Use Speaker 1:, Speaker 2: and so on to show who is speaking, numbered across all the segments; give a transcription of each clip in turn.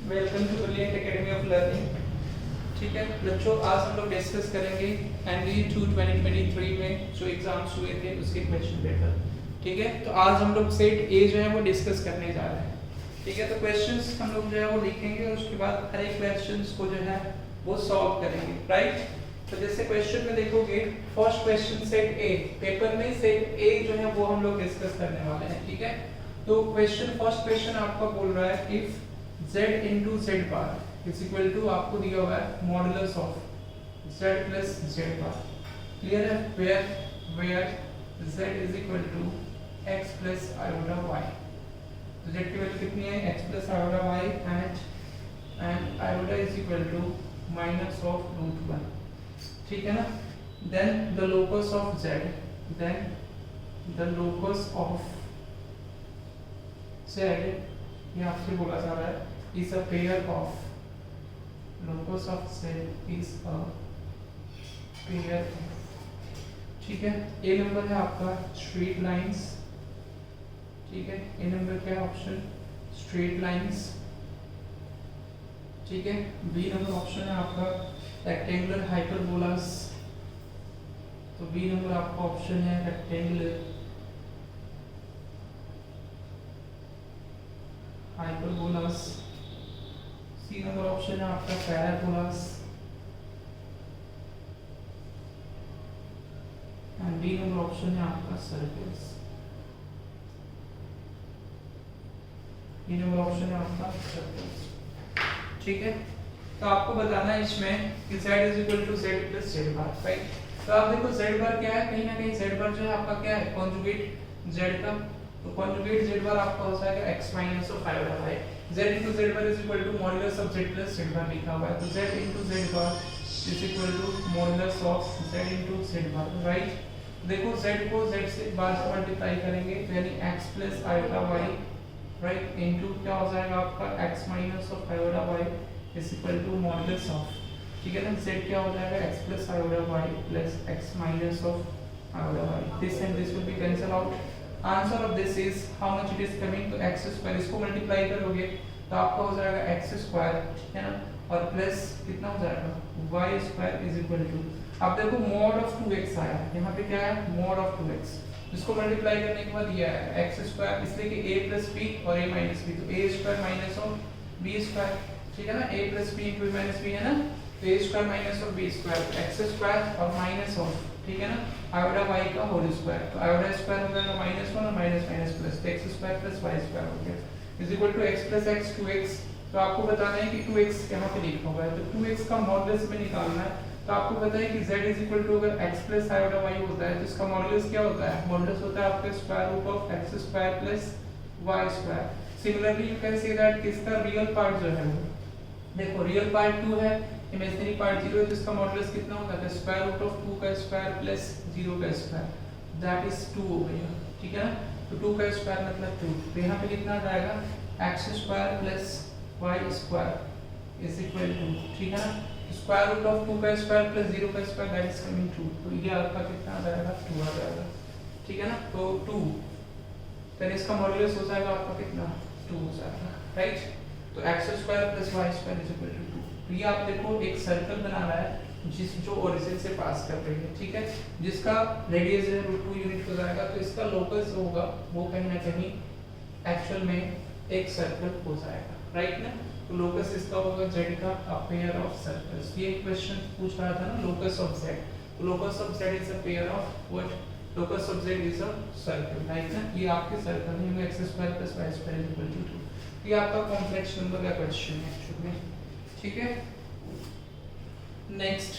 Speaker 1: Welcome to brilliant academy of learning. ठीक है बच्चों, आज हम लोग डिस्कस करेंगे एनडी 2 2023 में जो एग्जाम्स हुए थे उसके क्वेश्चन पेपर। ठीक है, तो आज हम लोग सेट ए जो है वो डिस्कस करने जा रहे हैं। ठीक है, तो क्वेश्चंस हम लोग जो है वो लिखेंगे और उसके बाद हर एक क्वेश्चंस को जो है वो सॉल्व करेंगे। राइट, तो जैसे क्वेश्चन में देखोगे, फर्स्ट क्वेश्चन सेट ए, पेपर में सेट ए जो है वो हम लोग डिस्कस करने वाले हैं। ठीक है, तो फर्स्ट क्वेश्चन आपका बोल रहा है if z into z bar is equal to, आपको दिया हुआ है modulus of z plus z bar। Clear है? where z is equal to x plus iota y। तो z की वैल्यू कितनी है? x plus iota y and iota is equal to minus of root 1। ठीक है ना? then the locus of z ये आपसे बोला जा रहा है is a pair of locus of z is a pair of। ठीक है, ए नंबर है आपका स्ट्रेट लाइंस। ठीक है, ए नंबर क्या ऑप्शन? Straight lines. ठीक है, बी नंबर ऑप्शन है आपका रेक्टेंगुलर हाइपरबोलास। तो बी नंबर आपका ऑप्शन है rectangular hyperbolas. C number option है आपका parabolas and D number option है आपका सर्कल्स। डी नंबर ऑप्शन है आपका सर्कल्स। ठीक है, तो आपको बताना है इसमें कि z is equal to z plus z bar. Right, तो आप देखो z बार क्या है, कहीं ना कहीं z बार जो है आपका क्या है? कॉन्जुगेट z का। तो कॉन्जुगेट z बार आपका हो जाएगा x माइनस ऑफ i बटा y। z into z bar is equal to modulus of z plus z bar लिखा हुआ है। तो z into z bar is equal to modulus of z into z bar। Right, देखो z को z से बार से multiply करेंगे तो यानी x plus iota y। Right, into क्या हो जाएगा आपका x minus of iota y is equal to modulus of। ठीक है ना? z क्या हो जाएगा? x plus iota y plus x minus of iota y। this and this will be cancel out। Answer of this is how much it is coming to x square. इसको multiply करोगे तो आपका हो जाएगा x square, है ना, और plus कितना हो जाएगा y square is equal to. अब देखो मोड ऑफ 2x आया, यहाँ पे क्या है? Mode of 2x। इसको मल्टीप्लाई करने के बाद ये आया x स्क्वायर, इसलिए कि a प्लस b और a माइनस b, तो a square minus of b square. ठीक है ना? a plus b into minus b है ना, तो a square minus of b square, x square और माइनस ऑफ, ठीक है ना, आयोडा y का होल स्क्वायर। तो आयोडा स्क्वायर हो जाएगा -1 और माइनस माइनस प्लस, तो x square plus y square हो गया is equal to x plus x 2x। तो आपको बताना है कि 2x यहाँ पे लिखा हुआ है, तो 2x का मॉडुलस में निकालना है। तो आपको पता है कि z इज इक्वल टू अगर x प्लस आयोडा y होता है तो इसका मॉडुलस क्या होता है? मॉडुलस होता है आपका square root of x square plus y square. Similarly you can say that किसका रियल पार्ट जो है वो, देखो रियल पार्ट 2 है, इमेजिनरी पार्ट 0 है, तो इसका मॉडुलस कितना होगा? तो स्क्वायर रूट ऑफ 2 का स्क्वायर प्लस 0 का स्क्वायर, दैट इज 2 हो गया। ठीक है ना? तो 2 का स्क्वायर मतलब 2, तो यहाँ पे कितना जाएगा? x square plus y square is equal to, ठीक है ना, स्क्वायर रूट ऑफ 2 का स्क्वायर प्लस 0 का स्क्वायर, दैट इज कमिंग 2। तो ये आपका कितना आ जाएगा? 2 आ जाएगा। ठीक है ना? तो 2, तो इसका मॉडुलस हो जाएगा आपका कितना? 2 हो जाएगा। राइट, तो x square plus y square is equal to 2। तो ये आप देखो एक सर्कल बनाना है जो ओरिजिन से पास कर रही है। ठीक है, जिसका रेडियस है √2 यूनिट हो जाएगा, तो इसका लोकस होगा वो कहीं ना कहीं एक्चुअल में एक सर्कल हो जाएगा। राइट ना? तो लोकस इसका होगा z का अ पेयर ऑफ सर्कल्स। ये क्वेश्चन पूछ रहा था ना, लोकस ऑफ z। तो locus of z is a pair of what? Locus of z is a circle. Right ना? ये आपके सर्कल है, x square plus y square is equal to 2। ये आपका कॉम्प्लेक्स नंबर का क्वेश्चन है एक्चुअली में। ठीक है, नेक्स्ट।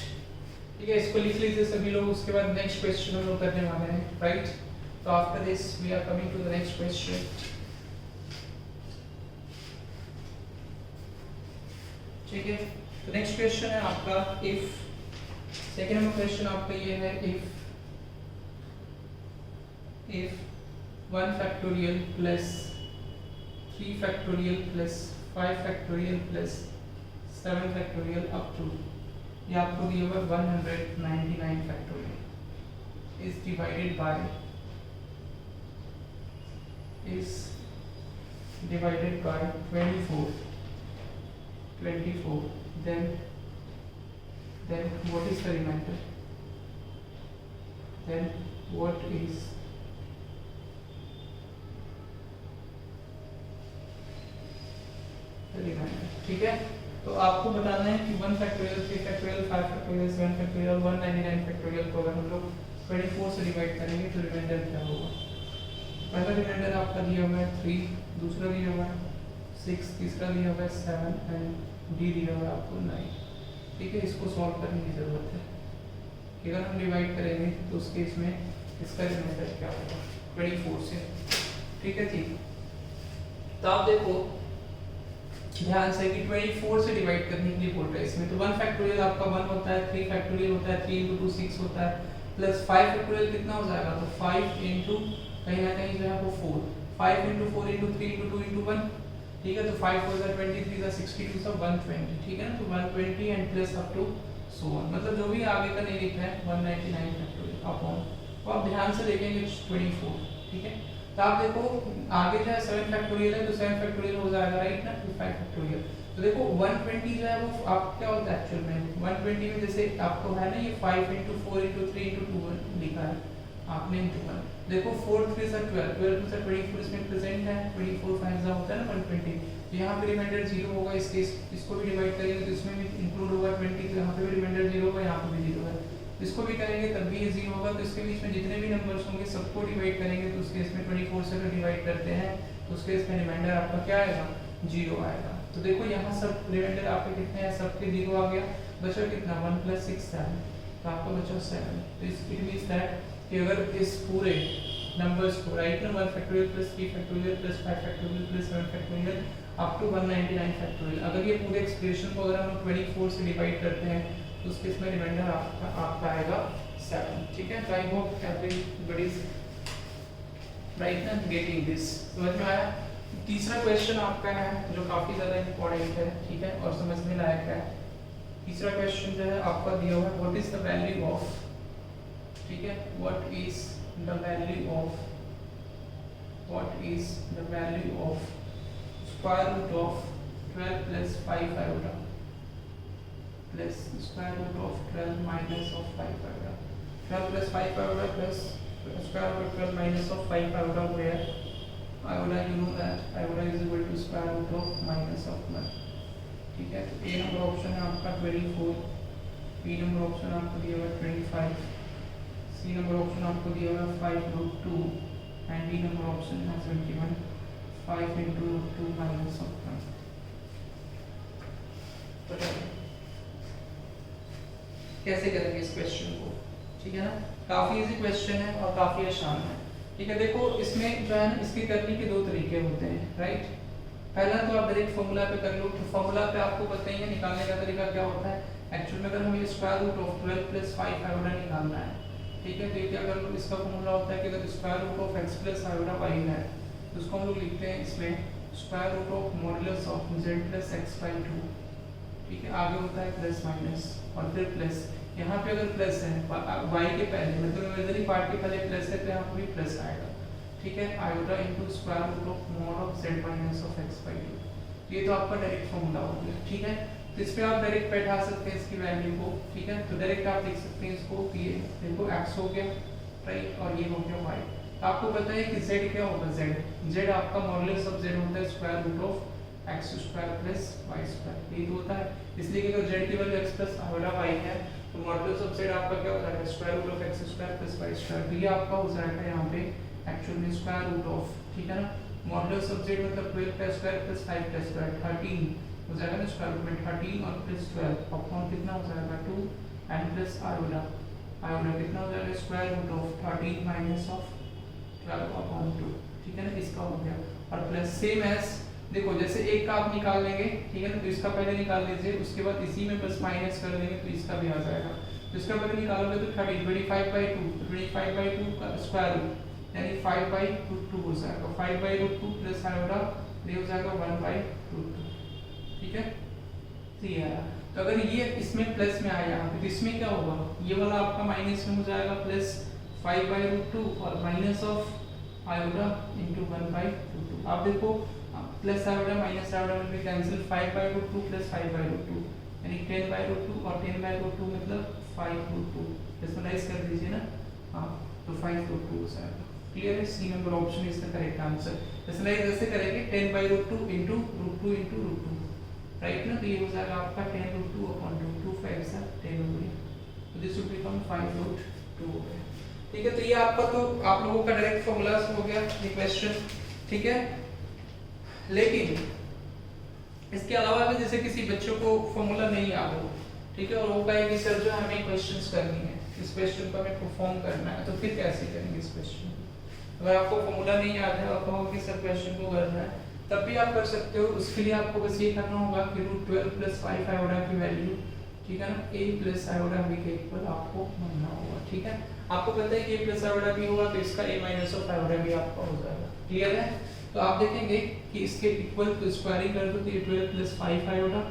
Speaker 1: ठीक है, इसको लिख लीजिए सभी लोग, उसके बाद नेक्स्ट क्वेश्चन हम लोग करने वाले हैं। राइट, तो after this we are coming to the next question. ठीक है, तो नेक्स्ट क्वेश्चन है आपका इफ, सेकंड नंबर क्वेश्चन आपका ये है if 1 factorial plus 3 factorial plus 5 factorial plus 7 factorial up to, ये आपको दिया हुआ 199 factorial is divided by is divided by 24 24, then what is the remainder? Then what is the remainder? ठीक है, तो आपको बताना है कि 1 factorial, 3 factorial, 5 factorial, 7 factorial, 199 factorial को अगर हम लोग 24 से डिवाइड करेंगे तो रिमाइंडर क्या होगा। पहला रिमाइंडर आपका दिया हुआ है 3, दूसरा दिया हुआ है 6, तीसरा दिया हुआ है 7 एंड डी दिया हुआ है आपको 9। ठीक है, इसको सॉल्व करने की ज़रूरत है। अगर हम डिवाइड करेंगे तो उस केस में इसका रिमाइंडर क्या होगा 24 से। ठीक है जी, तो आप देखो ध्यान से कि 24 से डिवाइड करने के लिए बोल रहे हैं इसमें। तो 1 फैक्टोरियल आपका 1 होता है, 3 फैक्टोरियल होता है, 3 × 2 6 होता है, प्लस 5 फैक्टोरियल कितना हो जाएगा, तो 5 इंटू कहीं ना कहीं जो है वो 4, 5 इंटू 4 इंटू 3 इंटू 2 इंटू 1। ठीक है, तो 5 4 जा 23 जा 62 सब 120। ठीक है ना, तो 120 and plus up to so on, मतलब जो भी आगे का नहीं लिखा है 199 फैक्टोरियल अपॉन, तो आप ध्यान से देखेंगे 24। ठीक है, तो आप देखो आगे जो है 7 फैक्टोरियल है, तो 7 फैक्टोरियल हो जाएगा राइट ना, तो 5 फैक्टोरियल। तो देखो 120 जो है वो आप क्या होता है एक्चुअल में 120 में, जैसे आपको है ना ये 5 इंटू 4 इंटू 3 इंटू 2 लिखा है आपने इंटू 1। देखो 4 3 से 12, 12 2 से 24 इसमें प्रेजेंट है, 24 5 जा होता है ना 120। तो यहाँ पे रिमाइंडर 0 होगा, इस केस इसको भी डिवाइड करेंगे तो इसमें भी इंक्लूड होगा 20, तो यहाँ पे भी रिमाइंडर 0 होगा, यहाँ पे भी 0 है। इसको भी करेंगे तब भी ये 0 होगा, तो इसके बीच में जितने भी नंबर्स होंगे सबको डिवाइड करेंगे तो उस केस में 24 से अगर डिवाइड करते हैं तो उस केस में रिमाइंडर आपका क्या आएगा 0 आएगा। तो देखो यहाँ सब रिमाइंडर आपके कितने हैं, सबके 0 आ गया, बचा कितना 1 + 6 7, तो आपका बचा 7। तो इट मींस दैट कि अगर इस पूरे नंबर्स को राइट ना 1 factorial plus 3 factorial plus 5 factorial plus 7 factorial up to 199 factorial, अगर ये पूरे एक्सप्रेशन को अगर हम 24 से डिवाइड करते हैं तो उसके इसमें रिमाइंडर आपका आएगा 7। ठीक है, I hope everybody is right ना गेटिंग दिस, समझ में आया। तीसरा क्वेश्चन आपका है जो काफी ज्यादा इंपॉर्टेंट है, ठीक है, और समझने लायक है। तीसरा क्वेश्चन जो है आपका दिया हुआ है what is the value of, ठीक है, what is the value of square root of 12 plus 5 iota plus square root of 12 minus of 5 iota, 12 plus 5 iota plus square root of 12 minus of 5 iota, where iota you know that iota is equal to square root of minus of 1। ठीक है, तो A number option है आपका 24, B number option आपको दिया हुआ है 25, सी number option आपको दिया हुआ है 5√2 एंड डी नंबर ऑप्शन है 21, 5 into √2 minus of 1। कैसे करेंगे इस क्वेश्चन को, ठीक है ना, काफी इजी क्वेश्चन है और काफी आसान है। ठीक है, देखो इसमें जो है ना इसके करने के दो तरीके होते हैं राइट। पहला तो आप डायरेक्ट फॉर्मूला पे कर लो, तो फॉर्मूला पे आपको बताएंगे निकालने का तरीका क्या होता है। एक्चुअल में अगर हमें square root of 12 plus 5 iota निकालना है, ठीक है, तो ये क्या कर लो, इसका फॉर्मूला होता है कि अगर square root of x plus iota y है तो उसको हम लोग लिखते हैं इसमें square root of modulus of z plus x/2। ठीक है, आगे होता है प्लस माइनस और फिर प्लस, यहाँ पे अगर प्लस है y के पहले मतलब इमेजिनरी पार्ट के पहले प्लस है तो यहाँ पे भी प्लस आएगा। ठीक है, iota into square root of mod of z minus of x/2। ये तो आपका डायरेक्ट फॉर्मूला हो गया। ठीक है, तो इस पे आप डायरेक्ट बैठा सकते हैं इसकी वैल्यू को। ठीक है, तो डायरेक्ट आप लिख सकते हैं इसको कि ये देखो x हो गया राइट और ये हो गया y। आपको पता है कि z क्या होगा, z आपका मॉडुलस ऑफ z होता है square root of x square plus y square, ये तो होता है। इसलिए कि अगर z की value x plus iota y है तो मॉडुलस ऑफ z आपका क्या हो जाएगा square root of x square plus y square, तो ये आपका हो जाएगा यहाँ पे एक्चुअल में स्क्वायर रूट ऑफ, ठीक है ना, मॉडुलस ऑफ z मतलब 12 का स्क्वायर प्लस 5 का स्क्वायर 13 हो जाएगा ना, स्क्वायर रूट में 13 और प्लस 12 अपॉन कितना हो जाएगा 2 एंड प्लस आयोटा, आयोटा कितना हो जाएगा square root of 13 minus of 12 upon 2। ठीक है ना, इसका हो गया और प्लस सेम एज देखो जैसे एक का आप निकाल लेंगे, ठीक है ना, तो इसका पहले निकाल लीजिए, उसके बाद इसी में प्लस माइनस कर देंगे तो इसका भी आ जाएगा। तो इसका पहले निकालोगे तो 25/2 25/2 का स्क्वायर रूट यानी 5/√2 हो जाएगा, 5/√2 प्लस आयोटा ये हो जाएगा 1/√2। ठीक है, तो ये आया। तो अगर ये इसमें प्लस में आया तो इसमें क्या होगा, ये वाला आपका माइनस में हो जाएगा प्लस 5/√2 और माइनस ऑफ आयोडा इंटू 1/√2। आप देखो प्लस आयोडा माइनस आयोडा में भी कैंसिल, 5/√2 प्लस 5/√2 यानी 10/√2 और 10/√2 मतलब 5√2, रेशनलाइज कर दीजिए ना। हाँ तो 5√2 हो जाएगा। क्लियर है? सी नंबर ऑप्शन इसका करेक्ट आंसर। रेशनलाइज ऐसे करेंगे 10/√2 इंटू √2 राइट ना, तो ये हो जाएगा आपका 10√2/√2 5 सा 10 हो गया, तो दिस विल बिकम 5√2 हो गया। ठीक है, तो ये आपका तो आप लोगों का डायरेक्ट फॉर्मूला हो गया ये क्वेश्चन। ठीक है, लेकिन इसके अलावा भी जैसे किसी बच्चों को फॉर्मूला नहीं याद हो, ठीक है, और वो कहे कि सर जो हमें क्वेश्चंस करनी है, इस क्वेश्चन को हमें परफॉर्म करना है, तो फिर कैसे करेंगे इस क्वेश्चन? अगर आपको फॉर्मूला नहीं याद है और कहो कि सर क्वेश्चन को करना है, तब भी आप कर सकते हो। उसके लिए आपको बस ये करना होगा कि √12 + 5 आयोडा की वैल्यू, ठीक है ना, a + आयोडा b के इक्वल आपको मानना होगा। ठीक है, आपको पता है कि a + आयोडा b होगा तो इसका a - आयोडा b आपका हो जाएगा। क्लियर है? तो आप देखेंगे कि इसके इक्वल तो स्क्वायरिंग कर दो, तो ये 12 + 5 आयोडा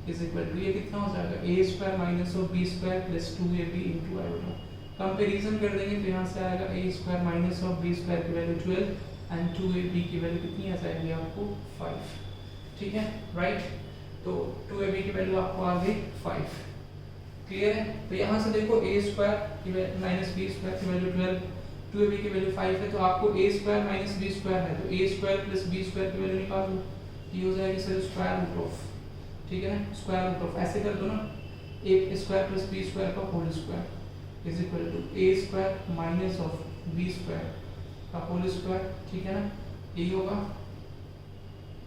Speaker 1: इज इक्वल टू ये कितना हो जाएगा a² - b² + 2ab * आयोडा। कंपैरिजन कर देंगे तो यहाँ से आएगा a² - b² की वैल्यू 12 एंड 2ab की वैल्यू कितनी आ जाएगी आपको 5। ठीक है, राइट, तो 2ab की वैल्यू आपको आ गई 5। क्लियर है? तो यहाँ से देखो a² की - b² की वैल्यू 12, 2ab की वैल्यू 5 है, तो आपको a² - b² है, तो a² + b² की वैल्यू निकालो, ये हो जाएगी सर स्क्वायर रूट ऑफ, ठीक है ना, स्क्वायर रूट ऑफ ऐसे कर दो ना, a² + b² का whole square is equal to a² - b² का होल स्क्वायर, ठीक है ना, यही होगा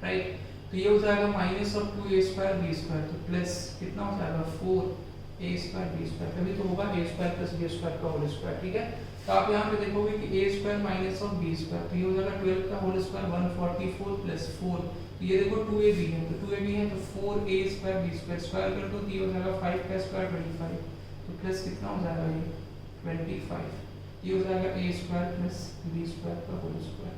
Speaker 1: राइट। तो ये हो जाएगा -2a² b², तो प्लस कितना हो जाएगा 4a² b², तभी तो होगा a² + b² का होल स्क्वायर। ठीक है, तो आप यहाँ पे देखोगे कि a² - b², तो ये हो जाएगा 12 का होल स्क्वायर 144 + 4, तो ये देखो 2ab है, तो 2ab है तो 4a² b² स्क्वायर कर दो, तो ये हो जाएगा 5 का स्क्वायर 25, तो प्लस कितना हो जाएगा ये 25, ये हो जाएगा a² + b² का होल स्क्वायर।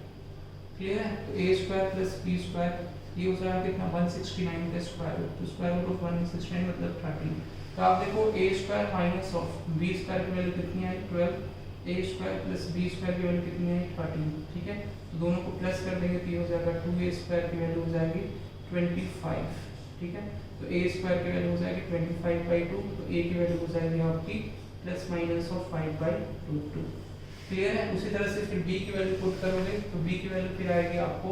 Speaker 1: क्लियर है? तो a² + b² ये हो जाएगा कितना 169 का स्क्वायर रूट, तो स्क्वायर रूट ऑफ 169 मतलब 30। तो आप देखो a² - b² की वैल्यू कितनी आई 12, a² + b² की वैल्यू कितनी आई 13। ठीक है, तो दोनों को प्लस कर देंगे तो ये हो जाएगा 2a² की वैल्यू हो जाएगी 25। ठीक है, तो a² की वैल्यू हो जाएगी 25/2, तो a की वैल्यू हो जाएगी आपकी ±5/√2। क्लियर है? उसी तरह से फिर b की वैल्यू पुट करोगे तो b की वैल्यू फिर आएगी आपको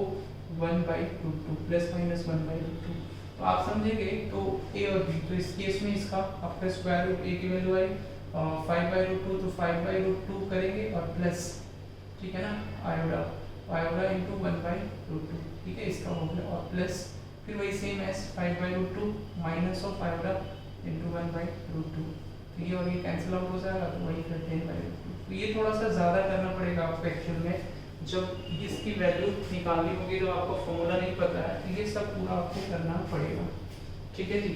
Speaker 1: 1/√2 ±1/√2। तो आप समझेंगे तो a और b, तो इस केस में इसका आपका स्क्वायर रूट a की वैल्यू आई 5/√2, तो 5/√2 करेंगे और प्लस, ठीक है ना, आयोडा इंटू 1/√2, ठीक है, इसका हो गया, और प्लस फिर वही same S 5/√2 minus of iota into 1/√2, तो ये और ये कैंसिल आउट हो जाएगा, तो वही फिर 10/√2। तो ये थोड़ा सा ज़्यादा करना पड़ेगा आपको एक्चुअल में, जब इसकी वैल्यू निकालनी होगी तो आपको फॉर्मूला नहीं पता है, तो ये सब पूरा आपको करना पड़ेगा। ठीक है जी,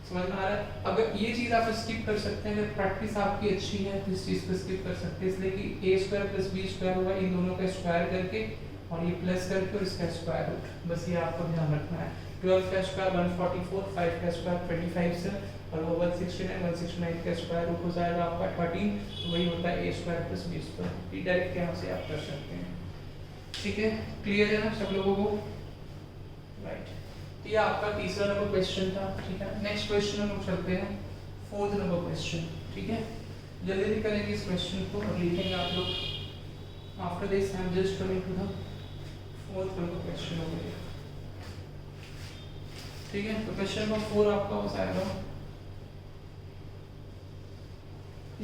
Speaker 1: समझ में आ रहा है? अगर ये चीज़ आप स्किप कर सकते हैं, अगर प्रैक्टिस आपकी अच्छी है तो इस चीज़ को स्किप कर सकते हैं, इसलिए कि a² + b² होगा, इन दोनों का स्क्वायर करके और ये प्लस करके और इसका स्क्वायर रूट, बस ये आपको ध्यान रखना है। 12 का स्क्वायर 144, 5 का स्क्वायर 25 से, और वो 169 का स्क्वायर रूट हो जाएगा आपका 13, तो वही होता है a² + b²। ये डायरेक्ट यहाँ से आप कर सकते हैं। ठीक है, क्लियर है ना सब लोगों को? राइट, तो ये आपका तीसरा नंबर क्वेश्चन था। ठीक है, नेक्स्ट क्वेश्चन हम लोग चलते हैं 4th नंबर क्वेश्चन। ठीक है, जल्दी जल्दी करेंगे इस क्वेश्चन को और लिखेंगे आप लोग। After this I am just coming to the 4th number question हो गया। ठीक है, तो क्वेश्चन नंबर 4 आपका हो जाएगा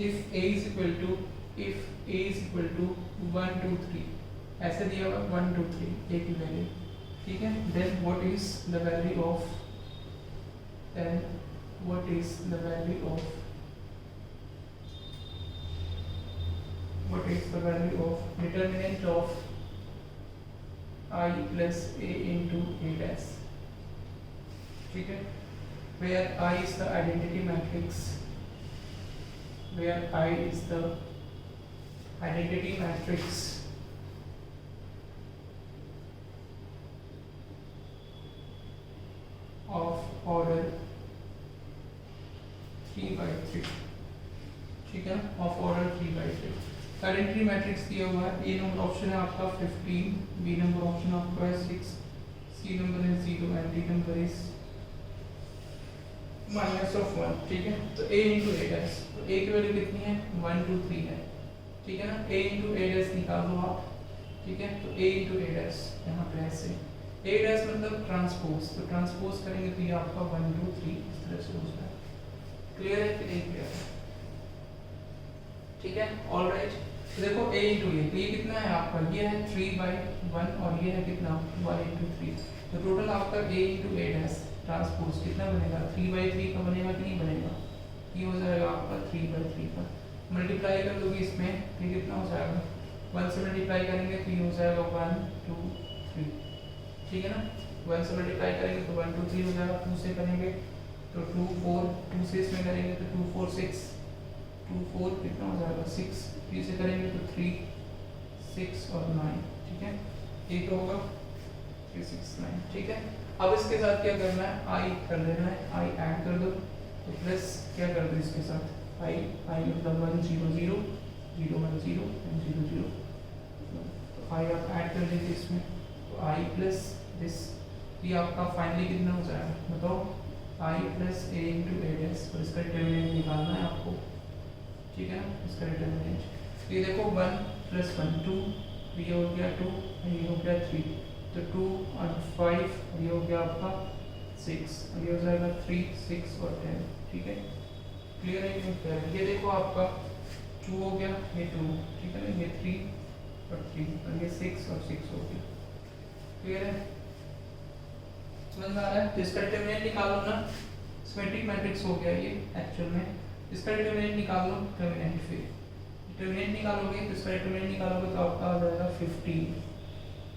Speaker 1: if a is equal to 1 2 3, ऐसे दिया हुआ 1 2 3 a की वैल्यू, ठीक है, then what is the value of determinant of I plus a into a dash, ठीक है, where I is the identity matrix of order 3/3, ठीक है, of order 3/3। आइडेंटिटी मैट्रिक्स दिया हुआ है। ए नंबर ऑप्शन है आपका 15, बी नंबर ऑप्शन आपका है 6, सी नंबर है 0 एंड डी नंबर इज -1। ठीक है, तो a इंटू ए डैश, तो a की वैल्यू कितनी है 1 2 3 है। ठीक है ना, a इंटू ए डैश निकाल दो आप। ठीक है, तो a इंटू ए डैश यहाँ पे ऐसे, a डैश मतलब ट्रांसपोज, तो ट्रांसपोज करेंगे तो ये आपका 1 2 3 इस तरह से हो जाएगा। क्लियर है कि नहीं क्लियर है? ठीक है, ऑलराइट। तो देखो a इंटू ए, तो ये कितना है आपका, ये है 3/1 और ये है कितना 1 इंटू 3, तो टोटल आपका a into A dash transpose कितना बनेगा 3/3 का बनेगा कि नहीं बनेगा, ये हो जाएगा आपका 3/3 का। मल्टीप्लाई कर दोगे इसमें, ये कितना हो जाएगा 1 से मल्टीप्लाई करेंगे तो ये हो जाएगा 1 2 3। ठीक है ना, 1 से मल्टीप्लाई करेंगे तो 1 2 3 हो जाएगा, 2 से करेंगे तो 2 4, 2 से इसमें करेंगे तो 2 4 6, 2 4 कितना हो जाएगा 6, 3 से करेंगे तो 3 6 और 9। ठीक है, ये तो होगा 3 6 9। ठीक है, अब इसके साथ क्या करना है, आई कर देना है, आई ऐड कर दो, तो प्लस क्या कर दो इसके साथ आई मतलब 1 0 0 0 1 0 0 0, तो आई आप ऐड कर दीजिए इसमें, तो आई प्लस दिस, ये आपका फाइनली कितना हो जाएगा बताओ, आई प्लस ए इंटू ए डैश, और इसका डिटरमिनेंट निकालना है आपको। ठीक है ना, इसका डिटरमिनेंट ये देखो 1 + 1 2, ये हो गया 2, ये हो गया 3, तो 2 और 5, ये हो गया आपका 6, ये हो जाएगा 3 6 और 10। ठीक है, क्लियर है कि नहीं? ये देखो आपका 2 हो गया, ये 2, ठीक है ना, ये 3 और 3 और ये 6 और 6 हो गया। क्लियर है, समझ में आ रहा है? तो इसका डिटरमिनेंट निकालो ना, सिमेट्रिक मैट्रिक्स हो गया ये एक्चुअल में, इसका डिटरमिनेंट निकाल लो, डिटरमिनेंट फिर डिटरमिनेंट निकालोगे तो इसका डिटरमिनेंट निकालोगे तो आपका आ जाएगा 15,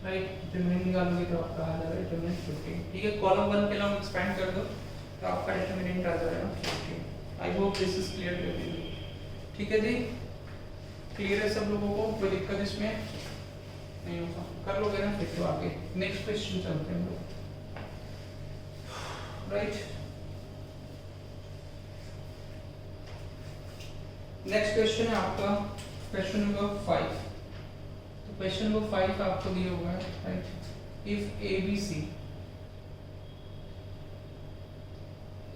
Speaker 1: राइट, डिटरमिनेंट निकालोगे तो आपका आ जाएगा डिटरमिनेंट 15। ठीक है, कॉलम 1 के लिए एक्सपेंड कर दो तो आपका डिटरमिनेंट आ जाएगा 15। I hope this is clear to you. ठीक है जी, क्लियर है सब लोगों को, कोई दिक्कत इसमें नहीं होगा, कर लोगे ना फिर तो आगे नेक्स्ट क्वेश्चन चलते हैं हम लोग, राइट। नेक्स्ट क्वेश्चन है आपका क्वेश्चन नंबर 5। तो क्वेश्चन नंबर 5 आपको दिया हुआ है, right, if ABC,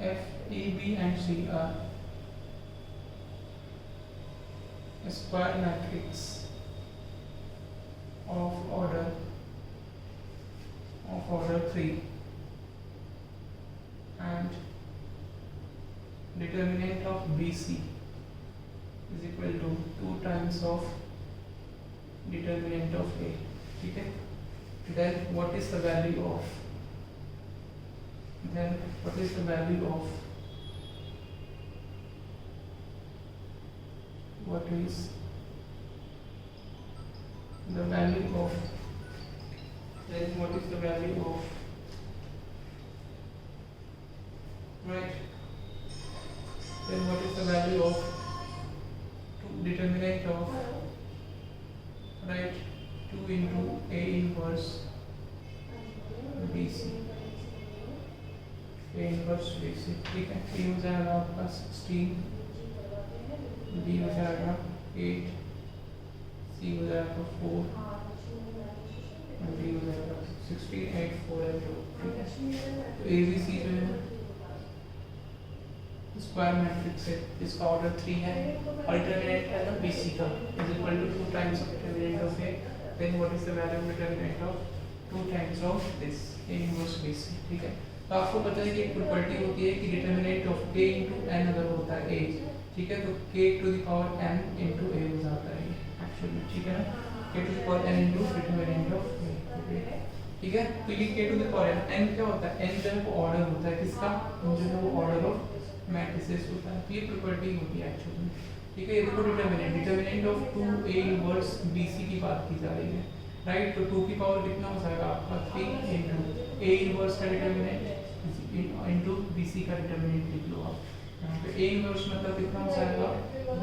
Speaker 1: F A B and C are a square matrix of order 3 and determinant of BC is equal to 2 times of determinant of A, ठीक है, then what is the value of what is the value of right, then what is the value of determinant of, right, 2 into A inverse BC, A inverse BC। ठीक है, A हो जाएगा आपका 16, B हो जाएगा 8, C हो जाएगा 4 और D हो जाएगा 16 8 4 and 2। ठीक है, तो ABC जो है स्क्वायर मैट्रिक्स है, इसका ऑर्डर 3 है और डिटरमिनेंट है ना BC का, is equal to 2 times of determinant of A, then what is the value of determinant of 2 times of this A inverse BC। ठीक है, तो आपको पता है कि एक प्रॉपर्टी होती है कि determinant of K into n अगर होता है A, ठीक है, तो K to the power n into A हो जाता है एक्चुअली। ठीक है ना, K to the power n into determinant of A। ठीक है, तो ये K to the power n क्या होता है, n जो है वो ऑर्डर होता है किसका, जो है वो ऑर्डर ऑफ मैट्रिसेस होता है, ये प्रॉपर्टी होती है एक्चुअली। ठीक है, ये देखो determinant of 2A inverse BC की बात की जा रही है, राइट, तो 2 की पावर कितना हो जाएगा आपका 3 into A इनवर्स का डिटरमिनेंट into BC का डिटरमिनेंट लिख लो आप यहाँ पे। A इनवर्स मतलब कितना हो जाएगा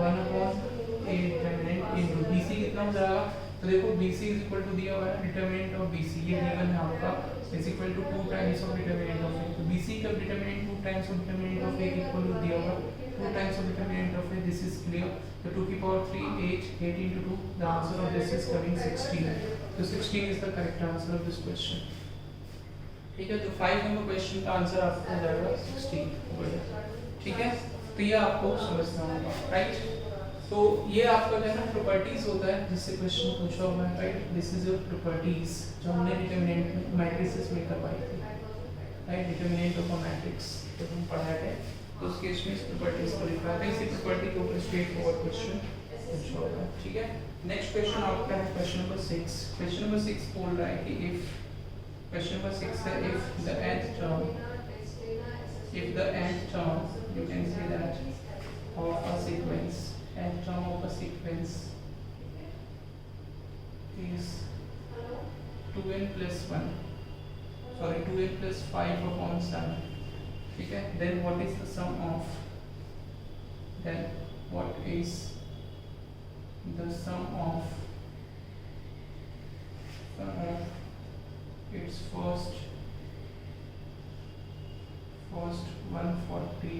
Speaker 1: 1/A डिटरमिनेंट into BC कितना हो जाएगा तो देखो BC इज इक्वल टू दिया हुआ है डिटरमिनेंट ऑफ BC ये गिवन है आपका is equal to 2 times of determinant of A। तो BC का determinant 2 times of determinant of A equal to दिया हुआ 2 times of determinant of A। This is clear. तो 2 की power 3 8 into 2 the answer of this is coming 16। तो 16 is the correct answer of this question. ठीक है, तो 5 number question का answer आपको हो जाएगा 16। ठीक है, तो ये आपको समझना होगा, राइट। तो ये आपका जो है ना प्रॉपर्टीज होता है जिससे क्वेश्चन पूछा हुआ है, right. This is your properties जो हमने डिटरमिनेंट मैट्रिसेस में करवाई थी, right. Determinant of a matrix जब हम पढ़ाए थे तो उस केस में इस प्रॉपर्टीज को लिखा है। इसी प्रॉपर्टी के ऊपर स्ट्रेट फॉरवर्ड क्वेश्चन पूछा होगा। ठीक है, नेक्स्ट क्वेश्चन आपका है क्वेश्चन नंबर 6। क्वेश्चन नंबर 6 बोल रहा है कि इफ क्वेश्चन नंबर 6 है if the nth term you can say that of a sequence nth term of a sequence is 2n plus 1 sorry 2n plus 5 upon 7, ठीक है, then what is the sum of its first 140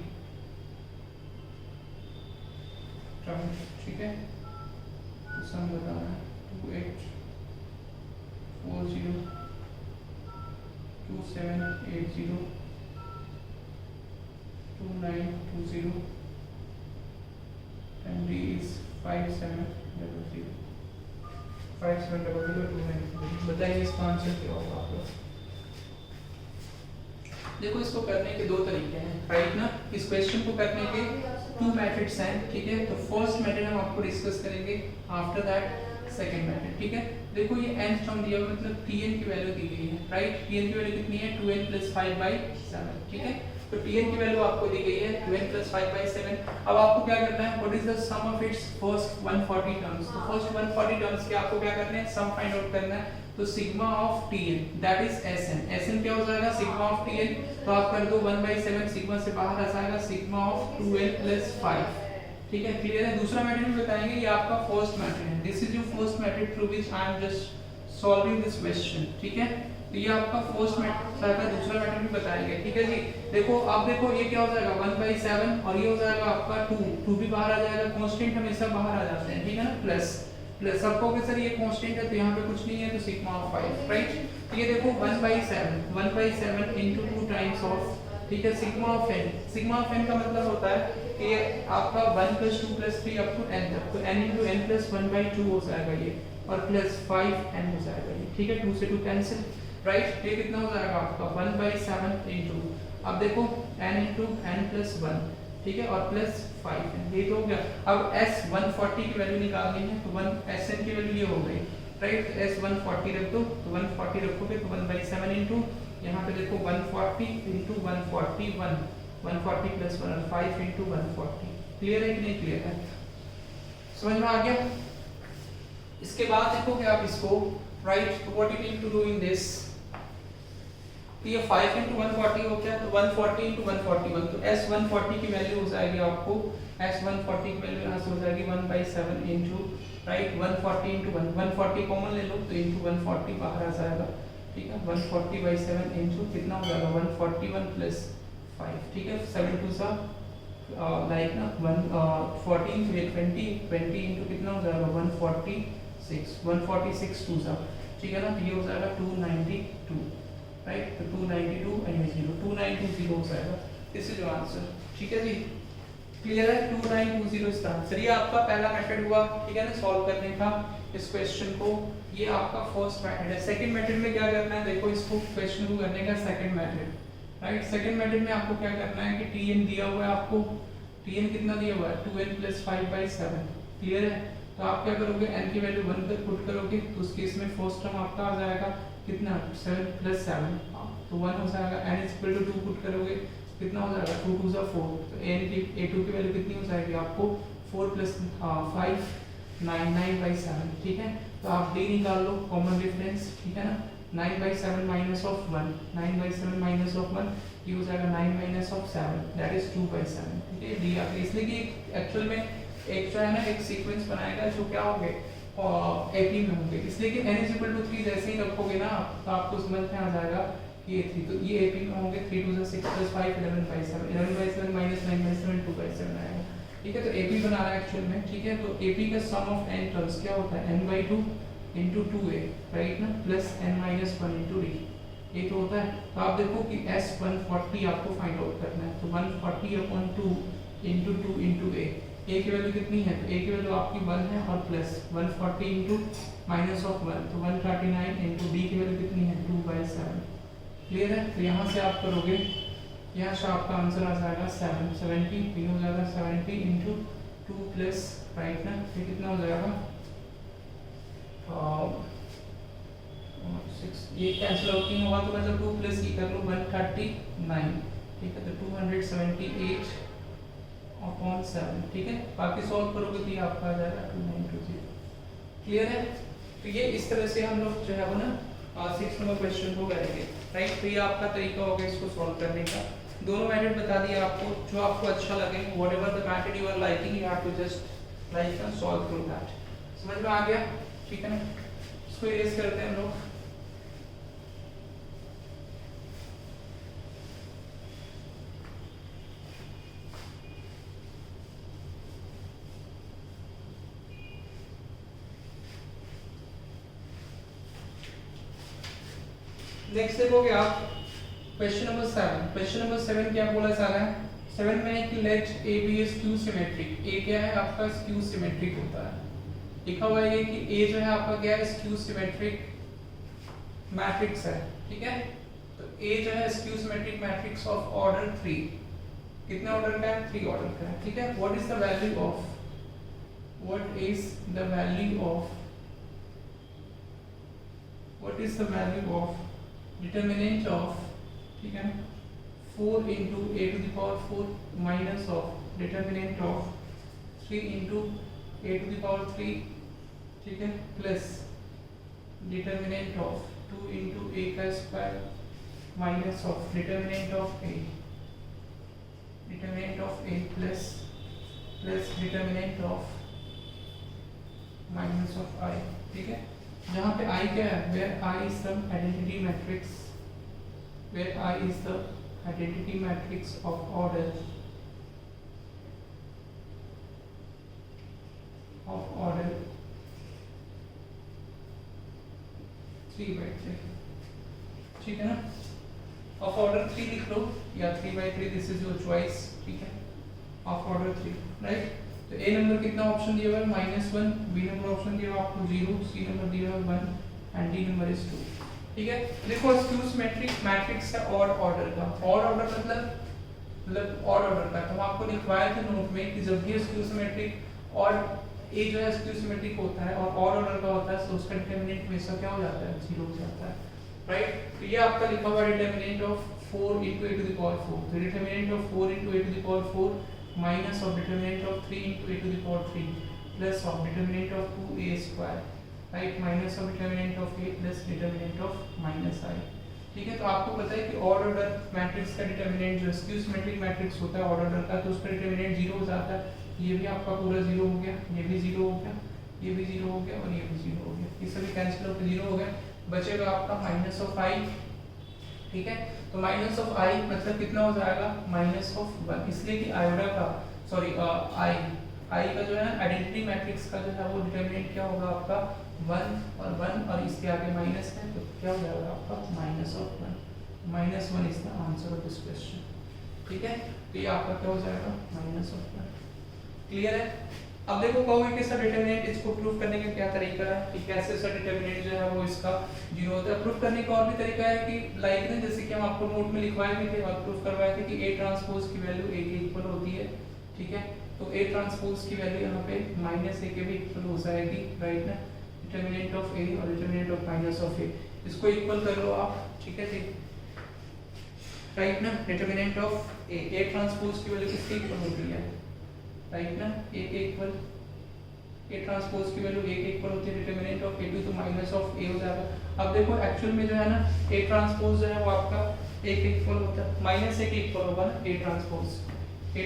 Speaker 1: term. ठीक है, तो सम बताना है 2840 2780 2920 and D is 5700 570029। बताइए इसका answer क्या होगा आप लोग। देखो इसको करने के दो तरीके हैं, राइट ना। इस क्वेश्चन को करने के 2 मेथड्स हैं, ठीक है। तो फर्स्ट मेथड हम आपको डिस्कस करेंगे, आफ्टर दैट सेकंड मेथड। ठीक है, देखो ये nth टर्म दिया हुआ मतलब Tn की वैल्यू दी गई है, राइट। Tn की वैल्यू कितनी है 2n plus 5/7, ठीक है। तो Tn की वैल्यू आपको दी गई है 2n plus 5/7। अब आपको क्या करना है, what is the sum of its first 140 terms. तो फर्स्ट 140 टर्म्स के आपको क्या करना है, सम फाइंड आउट करना है। तो sigma of Tn that is Sn क्या हो जाएगा, सिग्मा ऑफ Tn। तो आप कर दो 1/7, सिग्मा से बाहर आ जाएगा सिग्मा ऑफ 2n plus 5। ठीक है, क्लियर है। दूसरा मेथड भी बताएंगे, ये आपका फर्स्ट मेथड है। This is your first method through which I am just solving this question. ठीक है, तो ये आपका फर्स्ट मेथड का दूसरा मेथड भी बताएंगे। ठीक है जी, देखो अब देखो ये क्या हो जाएगा 1/7 और ये हो जाएगा आपका 2 भी बाहर आ जाएगा, कांस्टेंट हमेशा बाहर आ जाते हैं, ठीक है ना। प्लस सबको के सर ये कांस्टेंट है तो यहाँ पे कुछ नहीं है, तो सिग्मा ऑफ 5, राइट। तो ये देखो 1/7 into 2 times of, ठीक है, sigma of n। Sigma of n का मतलब होता है कि आपका 1 + 2 + 3 up to n तक, तो n into n plus 1/2 हो जाएगा ये, और प्लस 5n हो जाएगा ये, ठीक है। 2 से 2 कैंसिल, राइट। ये कितना हो जाएगा आपका 1/7 into, अब देखो n into n plus 1, ठीक है, और प्लस 5n, ये तो हो गया। अब s 140 की वैल्यू निकालनी है, तो 1 sn की वैल्यू ये हो गई, राइट। s 140 रख दो, तो 140 रखोगे तो 1/7 into यहाँ पे देखो 140 into 141 140 plus 1 और 5 into 140। क्लियर है कि नहीं क्लियर है, समझ में आ गया। इसके बाद देखोगे आप इसको, राइट। तो what you need to do in this, तो ये 5 into 140 हो गया, तो 140 into 141, तो s 140 की वैल्यू हो जाएगी आपको, s 140 की वैल्यू यहाँ से हो जाएगी 1/7 into, राइट, 140 into 140 कॉमन ले लो तो into 140 बाहर आ जाएगा, ठीक है। 140/7 into कितना हो जाएगा 141 plus 5, ठीक है। 7 2 सा लाइक ना 14 तो 20 into कितना हो जाएगा 146 2 सा, ठीक है ना। तो ये हो जाएगा 292, राइट। तो 292 एंड 0 2920 हो जाएगा, दिस इज योर आंसर। ठीक है जी, क्लियर है। 2920 इसका आंसर। ये आपका पहला मेथड हुआ, ठीक है ना, सॉल्व करने का इस क्वेश्चन को। ये आपका फर्स्ट मेथड है। सेकंड मेथड में क्या करना है, देखो इसको क्वेश्चन को करने का second method, right. Second method में आपको क्या करना है कि Tn दिया हुआ है आपको, Tn कितना दिया हुआ है 2n plus 5/7, क्लियर है। तो आप क्या करोगे, n की वैल्यू 1 पर पुट करोगे, तो उस केस में फर्स्ट टर्म आपका आ जाएगा कितना 7 + 7, तो 1 हो जाएगा। n = 2 पुट करोगे, कितना हो जाएगा 2 2 = 4, तो a2 की वैल्यू कितनी हो जाएगी आपको 4 + 5 9/7, ठीक है। तो आप d निकाल लो, कॉमन डिफरेंस, ठीक है ना। 9/7 minus of 1, 9/7 minus of 1, ये हो जाएगा 9 minus of 7, that is 2/7, ठीक है। d आ गया, इसलिए कि एक्चुअल में एक जो है ना एक सीक्वेंस बनाएगा जो क्या हो गए एपी में होंगे, इसलिए कि n इज इक्वल टू 3 जैसे ही रखोगे ना तो आपको समझ में आ जाएगा कि ये 3, तो ये एपी में होंगे। 3 2 6 + 5 11 by 7, 11 by 7 minus 9 by 7 2 by 7 आएगा। ठीक है, तो एपी बना रहा है एक्चुअल में। ठीक है, तो एपी का सम ऑफ n टर्म्स क्या होता है, n/2 into 2a, राइट ना, प्लस n-1 into d, ये तो होता है। तो आप देखो कि s 140 आपको फाइंड आउट करना है, तो 140/2 into 2 into a, a की वैल्यू कितनी है, तो a की वैल्यू आपकी 1 है और प्लस 140 into माइनस ऑफ 1, तो 139 into d की वैल्यू कितनी है 2/7। क्लियर है, तो यहाँ से आप करोगे, यहाँ से आपका आंसर आ जाएगा 70, ये हो जाएगा 70 into 2 प्लस, राइट ना, ये कितना हो जाएगा 6, ये कैंसिल आउट नहीं होगा तो मैं जब 2 प्लस ई कर लूँ 139, ठीक है, तो 278/7, ठीक है, बाकी सॉल्व करोगे तो ये आपका आ जाएगा 2920। क्लियर है, तो ये इस तरह से हम लोग जो है वो ना 6 नंबर क्वेश्चन को करेंगे, राइट। तो ये आपका तरीका होगा इसको सॉल्व करने का। दोनों मेथड बता दिया आपको, जो आपको अच्छा लगे, whatever the method you are liking, you have to just like and solve through that. समझ में आ गया, ठीक है ना, इसको इरेज करते हैं हम लोग। नेक्स्ट देखोगे आप क्वेश्चन नंबर 7। क्वेश्चन नंबर 7 क्या बोला जा रहा है, 7 में कि let A B A skew symmetric. A क्या है आपका, स्क्यू सिमेट्रिक होता है। लिखा हुआ है कि ए जो है आपका क्या है, स्क्यू सिमेट्रिक मैट्रिक्स है, ठीक है। तो ए जो है skew symmetric matrix of order 3, कितने ऑर्डर का है, 3 ऑर्डर का है, ठीक है। What is the value of, what is the value of, what is the value of determinant of, ठीक है, 4 into a to the power 4 minus of determinant of 3 into a to the power 3, ठीक है, plus determinant of 2 into a का square minus of determinant of a, determinant of a plus determinant of minus of i, ठीक है। जहाँ पे I क्या है, where I is the identity matrix, where I is the identity matrix of order 3/3, ठीक है ना। of order 3 लिख लो या 3/3, दिस इज योर चॉइस, ठीक है, of order 3, राइट। तो ए नंबर कितना ऑप्शन दिया हुआ है -1, बी नंबर ऑप्शन दिया हुआ आपको 0, सी नंबर दिया हुआ 1 एंड डी नंबर इज 2, ठीक है। देखो स्क्यू सिमेट्रिक मैट्रिक्स है ऑड ऑर्डर का, ऑड ऑर्डर मतलब ऑड ऑर्डर का, तो हम आपको लिखवाया था नोट में कि जब भी स्क्यू सिमेट्रिक और ए जो है स्क्यू सिमेट्रिक होता है और ऑड ऑर्डर का होता है तो उसका डिटरमिनेंट हमेशा क्या हो जाता है, 0 हो जाता है, राइट। तो ये आपका लिखा हुआ determinant of 4 into a to the power 4, तो determinant of 4 into a to the power 4 minus of determinant of 3 into a to the power 3 plus of determinant of 2a square, right, minus of determinant of a plus determinant of minus I, ठीक है। तो आपको पता है कि odd order matrix का determinant जो skew symmetric matrix होता है ऑड ऑर्डर का, तो उसका डिटरमिनेंट 0 हो जाता है। ये भी आपका पूरा 0 हो गया, ये भी 0 हो गया, ये भी 0 हो गया और ये भी 0 हो गया, ये सभी कैंसिल होकर 0 हो गया, बचेगा आपका माइनस ऑफ i, ठीक है। तो माइनस ऑफ i मतलब कितना हो जाएगा, -1, इसलिए कि आयोडा का सॉरी i का जो है आइडेंटिटी मैट्रिक्स का जो है वो डिटरमिनेंट क्या होगा आपका 1 और 1 और इसके आगे माइनस है, तो क्या हो जाएगा आपका -1, -1 is the answer of this question, ठीक है। तो ये आपका क्या हो जाएगा -1, क्लियर है। अब देखो कहोगे कि सर डिटरमिनेंट इसको प्रूव करने का क्या तरीका है, कि कैसे सर डिटरमिनेंट जो है वो इसका 0 होता है। प्रूव करने का और भी तरीका है कि लाइक ना, जैसे कि हम आपको नोट में लिखवाए भी थे और प्रूव करवाए थे कि A ट्रांसपोज की वैल्यू A के इक्वल होती है, ठीक है। तो A ट्रांसपोज की वैल्यू यहाँ पे -A के भी इक्वल हो जाएगी, राइट ना, डिटरमिनेंट ऑफ A और determinant of minus of A, इसको इक्वल कर लो आप, ठीक है जी, राइट ना। डिटरमिनेंट ऑफ A ट्रांसपोज की वैल्यू किसके इक्वल होती है, राइट ना, A के इक्वल, A ट्रांसपोज की वैल्यू A के इक्वल होती है, डिटरमिनेंट ऑफ A तो माइनस ऑफ A हो जाएगा। अब देखो एक्चुअल में जो है ना A ट्रांसपोज जो है वो आपका A के इक्वल होता है, -A के इक्वल होगा ना A ट्रांसपोज -A के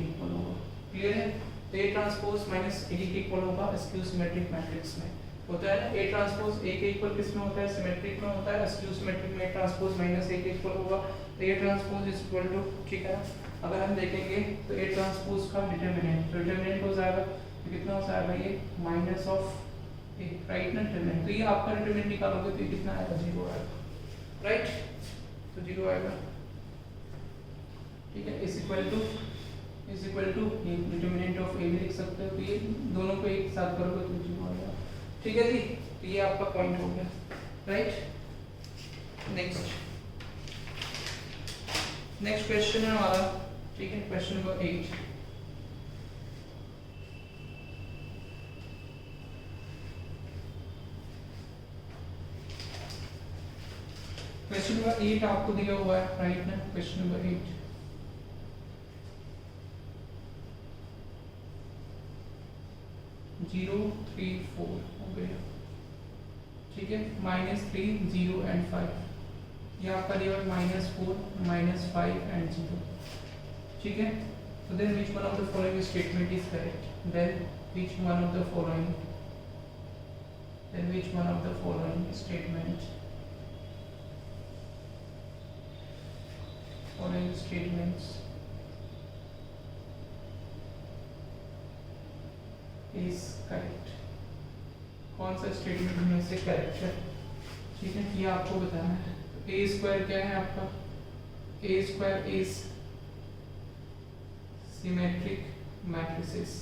Speaker 1: इक्वल होगा, क्लियर है। तो ए ट्रांसपोज माइनस ए के इक्वल होगा स्क्यू सिमेट्रिक मैट्रिक्स में होता है ना। ए ट्रांसपोज ए के इक्वल किस में होता है, सिमेट्रिक में होता है। स्क्यू सिमेट्रिक में ए ट्रांसपोज माइनस ए के इक्वल होगा, तो A transpose is equal to, ठीक है। अगर हम देखेंगे तो ए ट्रांसपोज का डिटरमिनेंट, तो डिटरमिनेंट हो जाएगा तो कितना हो जाएगा ये माइनस ऑफ ए, राइट ना डिटरमिनेंट। तो ये आपका डिटरमिनेंट निकालोगे तो ये कितना आएगा, 0 आएगा, राइट। तो 0 आएगा, ठीक है। इज इक्वल टू ये डिटरमिनेंट ऑफ ए भी लिख सकते हो, तो ये दोनों को एक साथ करोगे तो 0 आएगा, ठीक है जी। तो ये आपका पॉइंट हो गया, राइट। नेक्स्ट क्वेश्चन है हमारा, ठीक है, क्वेश्चन नंबर 8। क्वेश्चन नंबर 8 आपको दिया हुआ है, राइट ना। क्वेश्चन नंबर 8 0 3 4 हो गया, ठीक है। -3 0 एंड 5, ये आपका दिया हुआ -4 -5 एंड 0, ठीक है। So then which one of the following statement is correct? Then which one of the following statements is correct? कौन सा स्टेटमेंट में से करेक्ट है, ठीक है, ये आपको बताना है। ए स्क्वायर क्या है आपका, A square is symmetric matrices,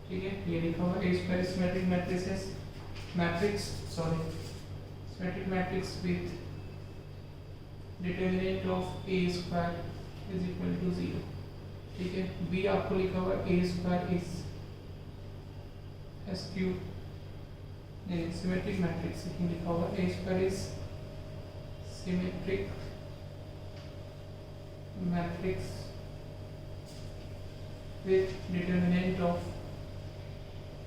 Speaker 1: ठीक है, ये लिखा हुआ A square symmetric matrices symmetric matrix with determinant of A square is equal to 0, ठीक है। बी आपको लिखा हुआ A square is skew symmetric matrix लिखा हुआ A square is symmetric matrix with determinant of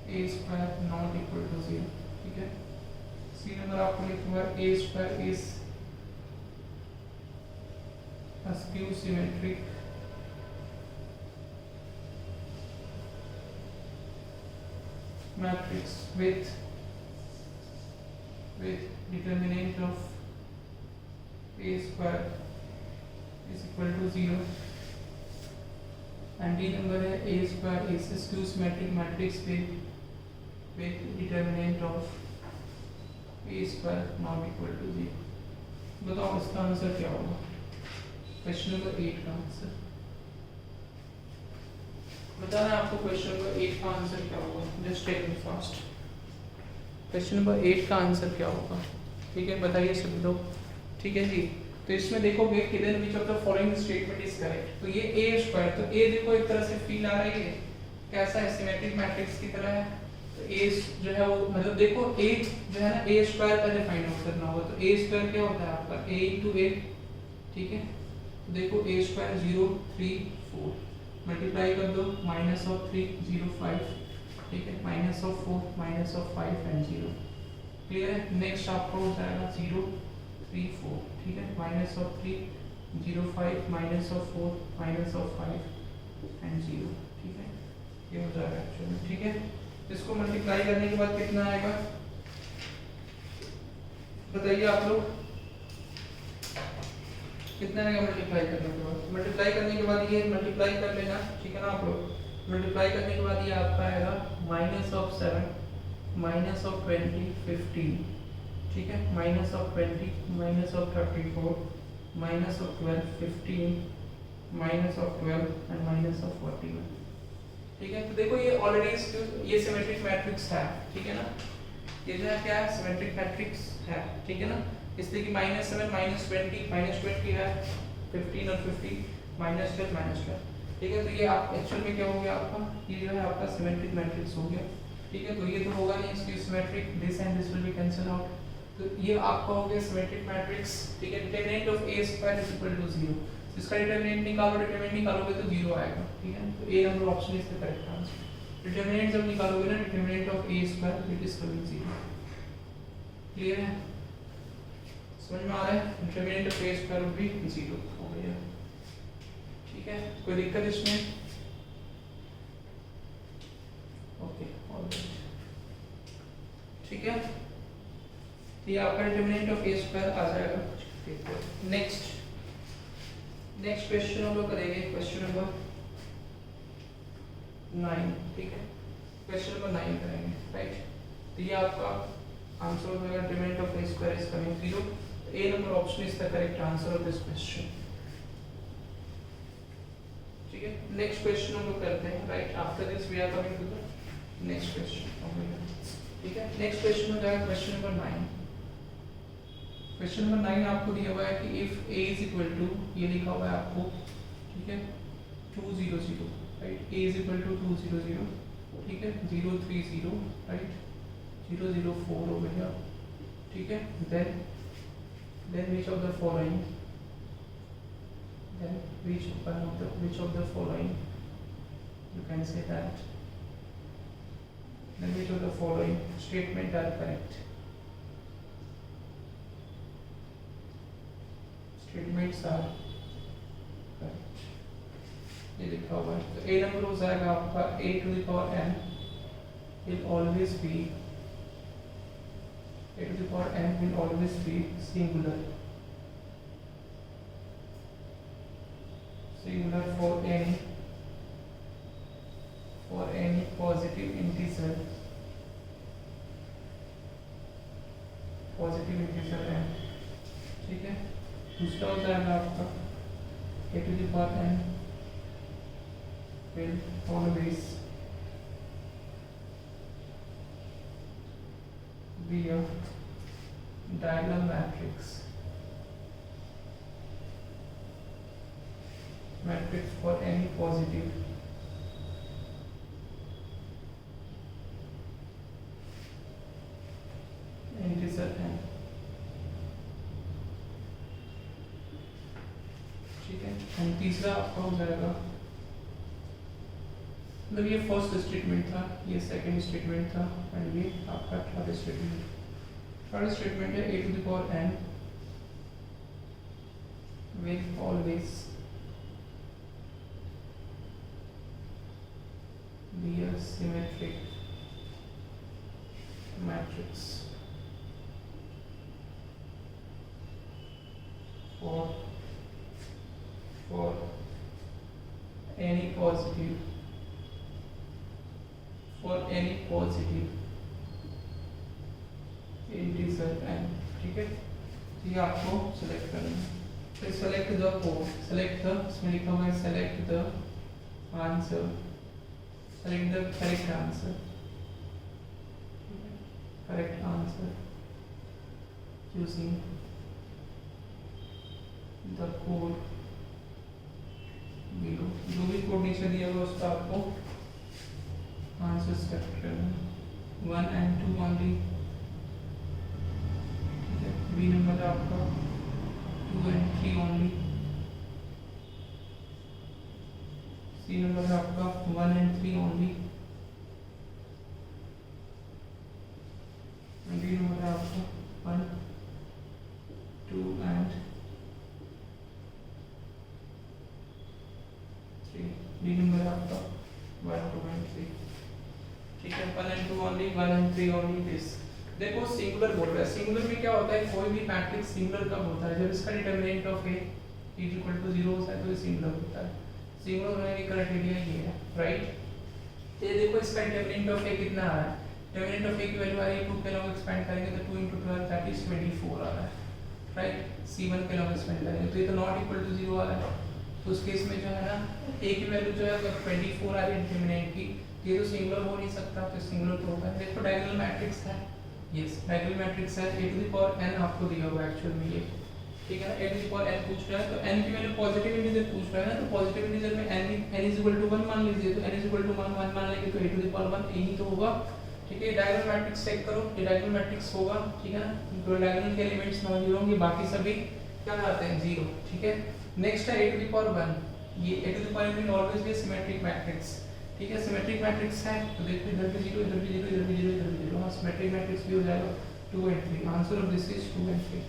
Speaker 1: a square not equal to 0, ठीक है। सी number आपको लिखा हुआ है a square is a skew symmetric matrix with determinant of a square is equal to 0, and D number है a square is a skew symmetric matrix with determinant of a square not equal to 0। बताओ इसका answer क्या होगा, question number 8 का answer बताना है आपको। Question number 8 का आंसर क्या होगा, just take it fast. Question number 8 का आंसर क्या होगा, ठीक है, बताइए सभी लोग, ठीक है जी। तो इसमें देखोगे कि then which of the following statement is correct. तो ये a स्क्वायर, तो a देखो एक तरह से फील आ रही है कैसा है, सिमेट्रिक मैट्रिक्स की तरह है। तो a जो है वो मतलब देखो a जो है ना a स्क्वायर पहले फाइंड आउट करना होगा। तो a स्क्वायर क्या होता है आपका a into a, ठीक है। तो देखो a स्क्वायर 0 3 4 मल्टीप्लाई कर दो -3 0 5, ठीक है, -4 -5 एंड 0, क्लियर है। नेक्स्ट आपका हो जाएगा 0 3 4, ठीक है, -3 0 5 -4 -5 एंड 0, ठीक है, ये हो जाएगा एक्चुअली, ठीक है। इसको मल्टीप्लाई करने के बाद कितना आएगा बताइए आप लोग, कितना आएगा मल्टीप्लाई करने के बाद। मल्टीप्लाई करने के बाद ये मल्टीप्लाई कर लेना, ठीक है ना आप लोग। मल्टीप्लाई करने के बाद ये आपका आएगा -7 -20 15, ठीक है, -20 -34 -12 15 -12 एंड -41, ठीक है। तो देखो ये ऑलरेडी ये सिमेट्रिक मैट्रिक्स है, ठीक है ना, ये जो है क्या है सिमेट्रिक मैट्रिक्स है, ठीक है ना। इसलिए कि -7 -20 है 15 और 50 -12 ठीक है। तो ये आप एक्चुअल में क्या हो गया आपका, ये जो है आपका सिमेट्रिक मैट्रिक्स हो गया, ठीक है। तो ये तो होगा नहीं इसकी symmetric, this and this will be cancel out. तो ये आपका हो गया सिमेट्रिक मैट्रिक्स, ठीक है। Determinant of a square is equal to 0, इसका डिटरमिनेंट निकालोगे तो 0 आएगा, ठीक है। तो A number option is the correct answer. Determinant जब निकालोगे ना determinant of a square it is coming 0, clear है, समझ में आ रहा है। डिटरमिनेंट ऑफ a स्क्वायर भी 0 हो गया, ठीक है। कोई दिक्कत इसमें, तो ये आपका डिटरमिनेंट ऑफ ए स्क्वायर आ जाएगा। नेक्स्ट क्वेश्चन हम लोग करेंगे क्वेश्चन नंबर 9, ठीक है, क्वेश्चन नंबर 9 करेंगे, राइट। तो ये आपका आंसर हो जाएगा determinant of A square is coming 0। A number option is the correct answer of this question, ठीक है। नेक्स्ट क्वेश्चन हम लोग करते हैं, right. After this we are coming to the next question, ठीक है। नेक्स्ट क्वेश्चन हो जाएगा क्वेश्चन नंबर 9। क्वेश्चन नंबर 9 आपको दिया हुआ है कि if a is equal to, ये लिखा हुआ है आपको, ठीक है, 2 0 0, right. a is equal to 2 0 0, ठीक है, 0 3 0, राइट, 0 0 4 हो गया, ठीक है। Then which of the following, then which of the following, you can say that, then which of the following statement are correct, statements are correct, ये लिखा हुआ है। तो a नंबर हो जाएगा आपका a to the power n will always be, a to the power n will always be singular for any positive integer n, ठीक है। दूसरा हो जाएगा आपका a to the power n will always be a diagonal matrix for any positive integer n, ठीक है। And तीसरा आपका हो जाएगा, मतलब ये फर्स्ट स्टेटमेंट था, ये सेकंड स्टेटमेंट था, एंड ये आपका थर्ड स्टेटमेंट है a to the power n will always be a symmetric matrix for any positive integer n, ठीक है। ये आपको सेलेक्ट करना है। तो सेलेक्ट द इसमें लिखा हुआ है select the answer, select the correct answer, using the code below। जो भी कोड नीचे दिया हुआ उसका आपको आंसर सेलेक्ट करना है, 1 and 2 only, ठीक है। बी नंबर आपका 2 and 3 only, सी नंबर है आपका 1 and 3 only, डी नंबर है आपका 1 2 and 3, डी नंबर है आपका 1 2 and 3, ठीक है। 1 and 2 only, 1 and 3 only this। देखो सिंगुलर बोल रहा है, सिंगुलर में क्या होता है, कोई भी मैट्रिक्स सिंगुलर कब होता है, जब इसका determinant of A is equal to 0 होता है तो ये सिंगुलर होता है। सिंगुलर होने की क्राइटेरिया ये है, राइट। ये देखो इसका डिटरमिनेंट ऑफ ए कितना आ रहा है, डिटरमिनेंट ऑफ ए की वैल्यू आ रही है 2 के लॉन्ग एक्सपेंड करेंगे तो 2 × 12 दैट इज 24 आ रहा है, राइट। c1 के लॉन्ग एक्सपेंड करेंगे तो ये तो नॉट इक्वल टू 0 आ रहा है, तो उस केस में जो है ना a की वैल्यू जो है अगर 24 आ रही है डिटरमिनेंट की, ये तो सिंगुलर हो नहीं सकता, तो सिंगुलर तो होगा। देखो डायगोनल मैट्रिक्स है, यस डायगोनल मैट्रिक्स है, a to the power n आपको दिया हुआ है एक्चुअल में ये, ठीक है ना। a to the power n पूछ रहा है तो n की वैल्यू पॉजिटिव इंटीजर पूछ रहा है ना, तो पॉजिटिव इंटीजर में n is equal to 1 मान लीजिए, तो n is equal to 1 मान लेंगे तो a to the power 1 यही तो होगा, ठीक है। डायगोनल मैट्रिक्स चेक करो, ये डायगोनल मैट्रिक्स होगा, ठीक है ना। तो डायगोनल के एलिमेंट्स नॉन जीरो होंगे, बाकी सभी क्या आते हैं 0, ठीक है। नेक्स्ट है a to the power 1, ये a to the power n will always be a symmetric matrix, ठीक है। सिमेट्रिक मैट्रिक्स है तो देखो इधर भी 0 इधर भी 0 इधर भी 0 इधर भी 0, हां सिमेट्रिक मैट्रिक्स भी हो जाएगा 2 and 3। Answer of this is 2 and 3,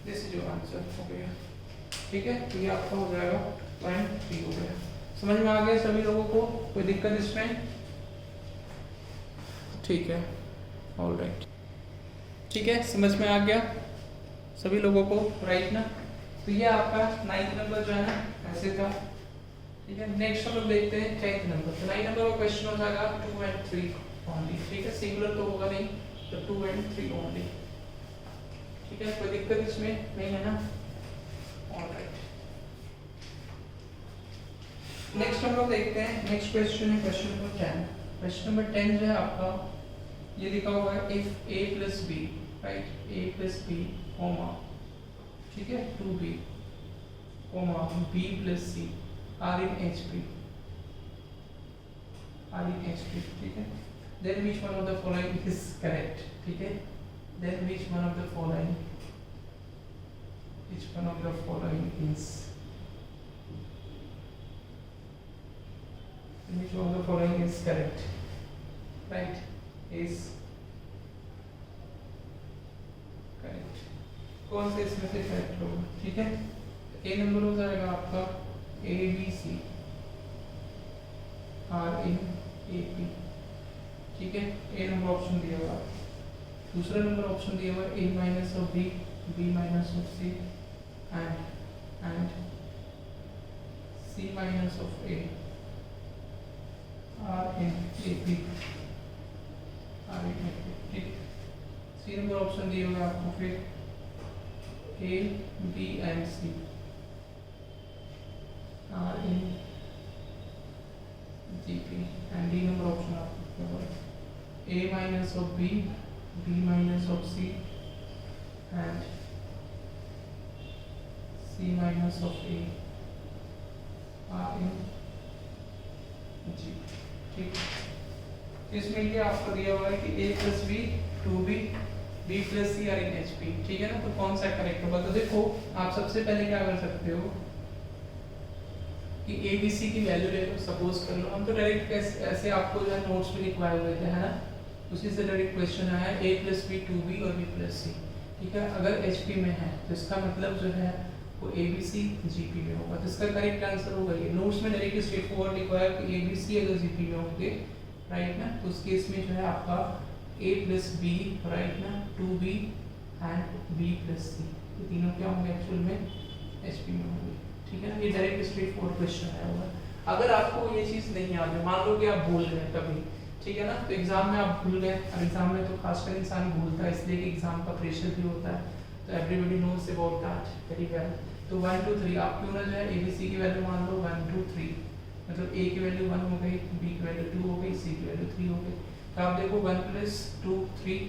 Speaker 1: this is your answer हो गया, ठीक है। तो ये आपका हो जाएगा 0.3 हो गया। समझ में आ गया सभी लोगों को, कोई दिक्कत इसमें, ठीक है, ऑलराइट। ठीक है, समझ में आ गया सभी लोगों को, राइट ना। तो ये आपका 9th नंबर जो है ना ऐसे था, ठीक है। नेक्स्ट हम लोग देखते हैं 10th नंबर। तो 9 नंबर का क्वेश्चन हो जाएगा 2 and 3 ओनली, ठीक है, सिंगुलर तो होगा नहीं, तो 2 and 3 ओनली, ठीक है, कोई दिक्कत इसमें नहीं है ना, ऑलराइट। नेक्स्ट हम लोग देखते हैं, नेक्स्ट क्वेश्चन है क्वेश्चन नंबर 10। क्वेश्चन नंबर 10 जो है आपका ये लिखा हुआ है if a plus b, right, a plus b comma, ठीक है, 2b comma b plus c are in HP, ठीक है, then which one of the following is correct, ठीक है, then which one of the following is which one of the following is correct, right, is correct, कौन से इसमें से correct होगा, ठीक है। ए नंबर हो जाएगा आपका A B C are in A P, ठीक है, ए नंबर ऑप्शन दिया हुआ। दूसरा नंबर ऑप्शन दिया हुआ A minus of B, B minus of C and C minus of A are in A P, ठीक। सी नंबर ऑप्शन दिए हुए आपको फिर A B and C are in GP and D number option आपको A minus of B, B minus of C and C minus of A are in G, ठीक। इसमें क्या आपको दिया हुआ है कि a plus B 2b b plus C are in HP, ठीक है ना। तो कौन सा करेक्ट होगा, तो देखो आप सबसे पहले क्या कर सकते हो कि a b c की वैल्यू ले लो, सपोज कर लो, हम तो डायरेक्ट ऐसे आपको जो है नोट्स में लिखवाए हुए थे, है ना, उसी से डायरेक्ट क्वेश्चन आया a प्लस बी 2b और b प्लस सी, ठीक है। अगर HP में है तो इसका मतलब जो है वो ABC GP में होगा, तो इसका करेक्ट आंसर होगा ये। नोट्स में डायरेक्ट स्ट्रेट फॉरवर्ड लिखवाया कि ABC अगर GP में होंगे, राइट ना, तो उस केस में जो है आपका a प्लस बी, राइट ना, 2b एंड b प्लस सी, ये तीनों क्या होंगे एक्चुअल में HP में होंगे, ठीक है ना। ये डायरेक्ट स्ट्रेट फॉरवर्ड क्वेश्चन आया हुआ है। अगर आपको ये चीज़ नहीं याद है, मान लो कि आप भूल गए कभी, ठीक है ना, तो एग्जाम में आप भूल गए, अब एग्जाम में तो खासकर इंसान भूलता है, इसलिए कि एग्जाम का प्रेशर भी होता है, तो everybody knows about that very well. तो 1 2 3 आप क्यों ना जो है ABC की वैल्यू मान लो 1 2 3, मतलब A की वैल्यू 1 हो गई, B की वैल्यू 2 हो गई, C की वैल्यू 3 हो गई। तो आप देखो 1 प्लस 2 3,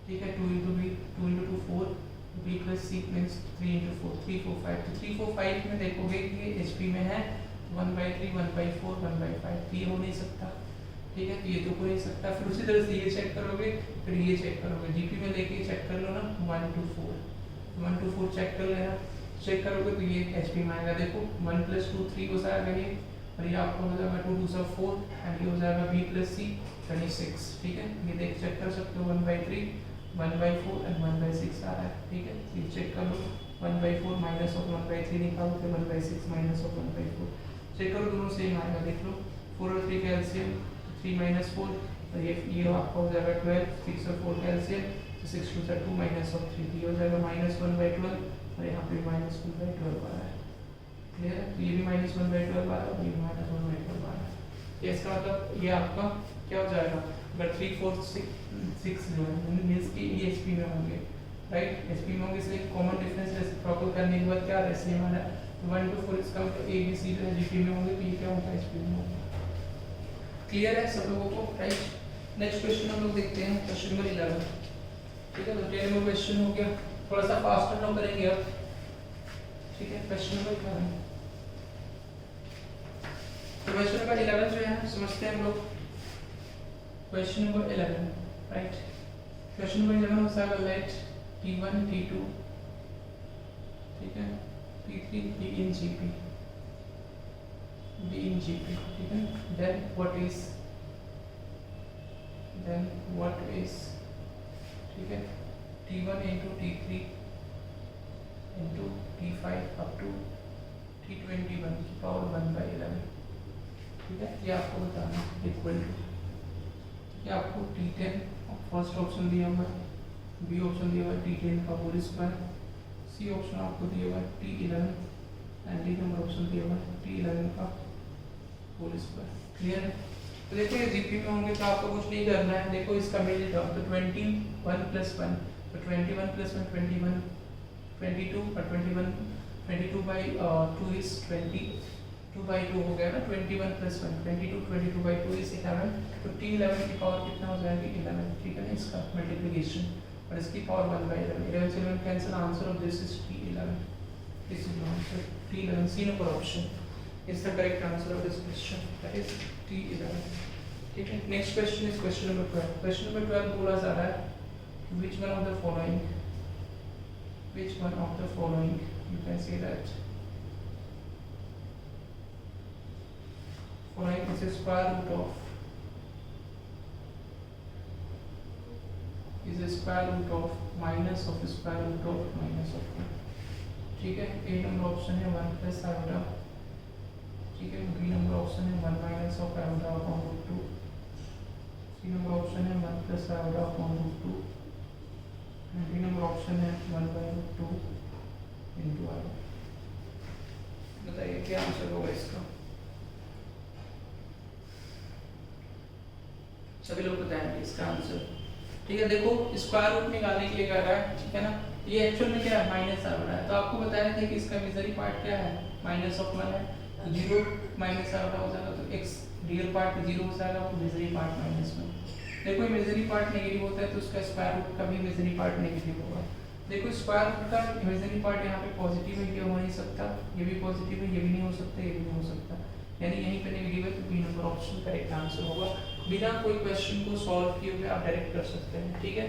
Speaker 1: ठीक है, 2 into B 2 into 2 4, B plus C means 3 into 4 3 4 5, तो 3 4 5 में देखोगे कि HP में है 1/3 1/4 1/5, तो ये हो नहीं सकता, ठीक है, तो ये तो हो नहीं सकता। फिर उसी तरह से ये चेक करोगे, फिर ये चेक करोगे, GP में लेके चेक कर लो ना 1 2 4, 1 2 4 चेक कर लेना, चेक करोगे तो ये HP में आएगा। देखो 1 प्लस 2 3 हो जाएगा ये, और ये आपको हो जाएगा 2 2 4 एंड ये हो जाएगा B प्लस C 26, ठीक है। ये देख चेक कर सकते हो 1/3 1/4 एंड 1/6 आ रहा है, ठीक है, ये चेक कर लो 1/4 माइनस ऑफ 1/3 निकालो, फिर 1/6 माइनस ऑफ 1/4 चेक करो, दोनों सेम आएगा, देख लो 4 और 3 का एलसीएम 3 - 4, और ये आपका हो जाएगा 12, 6 और 4 का एलसीएम, तो 6 2 2 माइनस ऑफ 3, ये हो जाएगा -1/12, और यहाँ पे -1/12 आ रहा है, क्लियर है। तो ये भी -1/12 आ रहा है, और ये -1/12 आ रहा है, ये इसका मतलब ये आपका क्या हो जाएगा, अगर 3 4 6 जो है मीन्स कि ये HP में होंगे, राइट, HP में होंगे, इसलिए कॉमन डिफरेंस रेसिप्रोकल करने के बाद क्या रेशियो हमारा 1 to 4, इसका मतलब A B C जो है GP में होंगे, तो ये क्या होगा HP में होगा, क्लियर है सब लोगों को, राइट। नेक्स्ट क्वेश्चन हम लोग देखते हैं, क्वेश्चन नंबर 11, ठीक है। तो 10 नंबर क्वेश्चन हो गया, थोड़ा सा फास्ट हम करेंगे अब, ठीक है। क्वेश्चन नंबर 11, तो क्वेश्चन नंबर 11 जो है समझते हैं हम लोग। Question number 11, right, question number 11 हो जाएगा लेट T1 T2, ठीक है, T3 B in GP, ठीक है। then what is, ठीक है, T1 into T3 into T5 up to T21 की पावर 1/11, ठीक है। ये आपको बताना इक्वल टू, ये आपको T10 फर्स्ट ऑप्शन दिया हुआ है, बी ऑप्शन दिया हुआ है T10 का होल स्क्वायर, सी ऑप्शन आपको दिया हुआ है T11 and D number option दिया हुआ है T11 का होल स्क्वायर। क्लियर है? तो देखो ये जीपी में होंगे तो आपको कुछ नहीं करना है। देखो इसका मिडिल टर्म तो 21 प्लस 1 तो 21 प्लस 1 21 22 और 21 22 बाई 2 इज 22 बाई 2 हो गया ना। 21 प्लस 1 22 22 बाई 2 इज 11 तो T11 की पावर कितना हो जाएगी 11। ठीक है ना, इसका मल्टीप्लिकेशन और इसकी पावर 1 बाई 11 11 से 11 cancel, answer of this is T11। This is answer T11, C number option is the correct answer of this question, that is T11। ठीक है, next question is question number 12। question number 12 बोला जा रहा है which one of the following you can say that following is a square root of minus of square root of minus of 2। ठीक है, A number option है 1 plus iota. ठीक है, B number option है 1 minus of iota upon root 2, C number option है 1 plus iota upon root 2 and D number option है 1 by root 2 into iota. बताइए क्या आंसर होगा इसका? सभी लोग बताएंगे इसका आंसर। ठीक है, देखो स्क्वायर रूट निकालने के लिए कह रहा है, ठीक है ना। ये एक्चुअल में क्या है माइनस आ रहा है, तो आपको बताया था कि इसका मेजरी पार्ट क्या है माइनस ऑफ 1 है, तो 0 माइनस आउट हो जाएगा तो x रियल पार्ट 0 हो जाएगा तो मेजरी पार्ट -1। देखो ये मेजरी पार्ट नेगेटिव होता है तो उसका स्क्वायर रूट का भी मेजरी पार्ट नेगेटिव होगा। देखो स्क्वायर रूट का मेजरी पार्ट यहाँ पे पॉजिटिव है, ये हो नहीं सकता, ये भी पॉजिटिव है, ये भी नहीं हो सकता, ये भी नहीं हो सकता, यानी यहीं पे नेगेटिव है, तो B number option correct answer होगा। बिना कोई क्वेश्चन को सॉल्व किए हुए आप डायरेक्ट कर सकते हैं। ठीक है,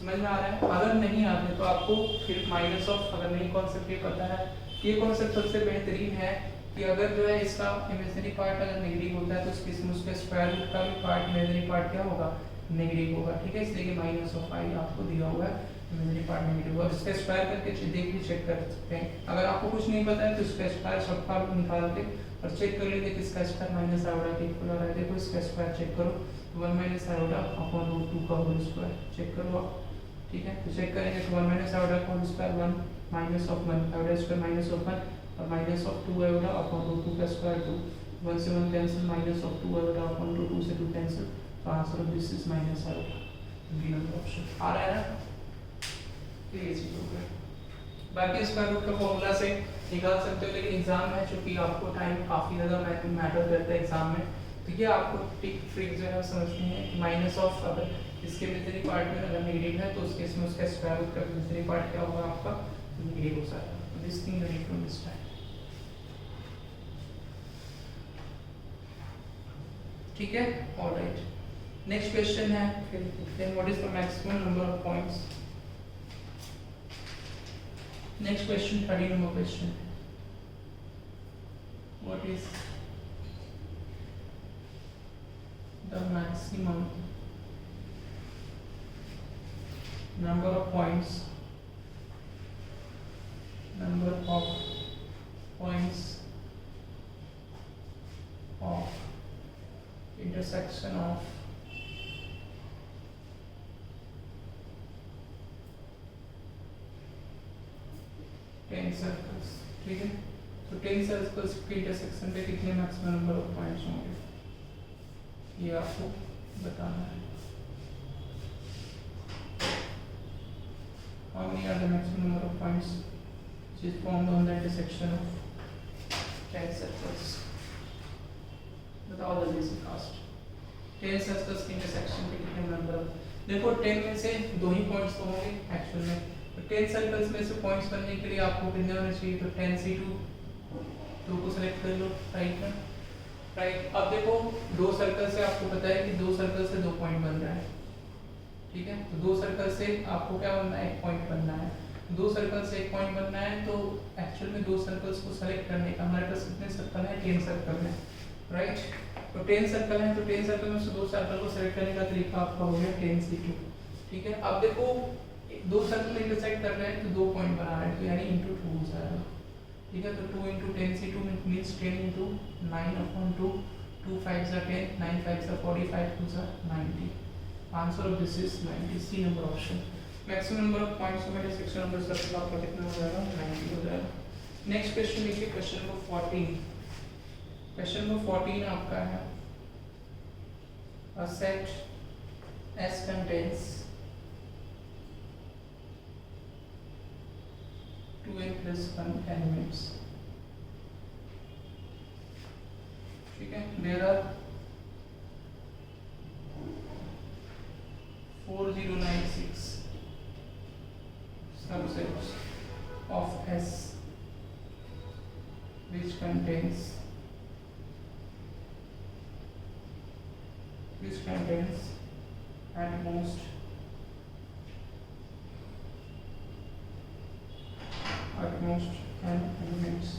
Speaker 1: समझ में आ रहा है? अगर नहीं आते तो आपको फिर माइनस ऑफ, अगर नहीं कॉन्सेप्ट ये पता है, ये कॉन्सेप्ट सबसे बेहतरीन है कि अगर जो है इसका इमेजिनरी पार्ट अगर नेगेटिव होता है तो उस केस में उसका स्क्वायर रूट का भी पार्ट इमेजिनरी पार्ट क्या होगा नेगेटिव होगा। ठीक है, इसलिए कि माइनस ऑफ i आपको दिया हुआ है, इमेजिनरी पार्ट नेगेटिव होगा। इसका स्क्वायर करके देख भी चेक कर सकते हैं। अगर आपको कुछ नहीं पता है तो इसका स्क्वायर सबका निकाल के और चेक कर लीजिए कि इसका स्क्वायर माइनस आयोटा के इक्वल आ रहा है। देखो इसका स्क्वायर चेक करो, 1 माइनस आयोटा अपॉन रूट 2 का होल स्क्वायर चेक करो आप। ठीक है, तो चेक करेंगे तो 1 माइनस आयोटा का whole square 1 minus of 1 iota square minus of 1 और minus of 2 iota upon root 2 का स्क्वायर 2, 1 से 1 cancel, minus of 2 iota upon root 2 से 2 कैंसिल, तो answer of this is minus iota. B number option आ रहा है ना, तो ये चीज हो गई। बाकी स्क्वायर रूट का फॉर्मूला से निकाल सकते हो, लेकिन एग्जाम में चूंकि आपको टाइम काफी ज्यादा मैटर करता है एग्जाम में, तो ये आपको टिक ट्रिक जो है समझनी है कि माइनस ऑफ अगर इसके मेजरी पार्ट में अगर नेगेटिव है तो उस केस में उसका स्क्वायर रूट का मेजरी पार्ट क्या होगा आपका नेगेटिव हो जाएगा। This thing you need to understand। ठीक है, all right। Next question है then what is the maximum number of points? Next question 30 number question। What is the maximum number of points of intersection of ten circles. ठीक है, तो 10 circles के intersection पे कितने maximum number of points होंगे ये आपको बताना है। How many are the maximum number of points which is formed on the intersection of 10 circles? बताओ जल्दी से फास्ट। 10 सर्कल्स के इंटरसेक्शन पे कितने नंबर? देखो 10 में से 2 ही पॉइंट्स तो होंगे एक्चुअल में, तो 10 सर्कल्स में से पॉइंट्स बनने के लिए आपको कितने होने चाहिए? तो 10 से 2 को सेलेक्ट कर लो राइट में। राइट, अब देखो 2 सर्कल से आपको पता है कि 2 सर्कल से 2 पॉइंट बन रहा है। ठीक है, तो 2 सर्कल से आपको क्या बनना है? 1 पॉइंट बनना है। 2 सर्कल से 1 पॉइंट बनना है, तो एक्चुअल में 2 सर्कल्स को सेलेक्ट करने का हमारे पास कितने सर्कल है? 10 सर्कल है राइट। तो 10 सर्कल है, तो 10 सर्कल में से 2 सर्कल को सेलेक्ट करने का तरीका आपका हो गया 10 से 2। ठीक है, अब देखो 2 सर्कल इंटरसेक्ट कर रहे हैं तो 2 पॉइंट बना रहे हैं, तो यानी इंटू 2 हो जाएगा। ठीक है, तो 2 इंटू 10 से 2 means 10 into 9 upon 2, 2 5 10, 9 5 45, 2 90। Answer of this is 90, C number option. Maximum number of points में 6 नंबर से तो आपका कितना हो जाएगा 90 हो जाएगा। नेक्स्ट क्वेश्चन देखिए क्वेश्चन नंबर 14। क्वेश्चन नंबर 14 आपका है a set S contains 2n plus 1 elements। ठीक है, there are 4096 subsets of S which contains at most n elements.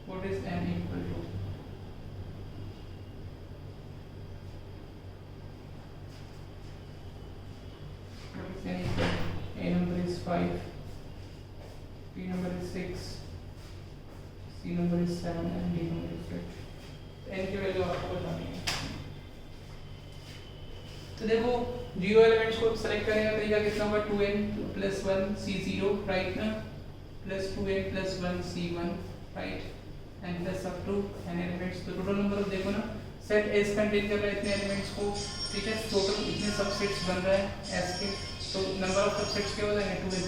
Speaker 1: What is n equal to? What is n equal to? A number is 5, B number is 6, C number is 7 and D number is 8। n की value आपको बतानी है। तो देखो zero elements को select करने का तरीका कितना होगा 2n plus 1 c0 राइट ना plus 2n plus 1 c1 right and plus up to n elements. तो टोटल नंबर देखो ना सेट S कंटेन कर रहा है इतने एलिमेंट्स को, ठीक है, टोटल इतने सबसेट्स बन रहा है S के, तो नंबर ऑफ सबसेट्स क्या हो जाएंगे 2n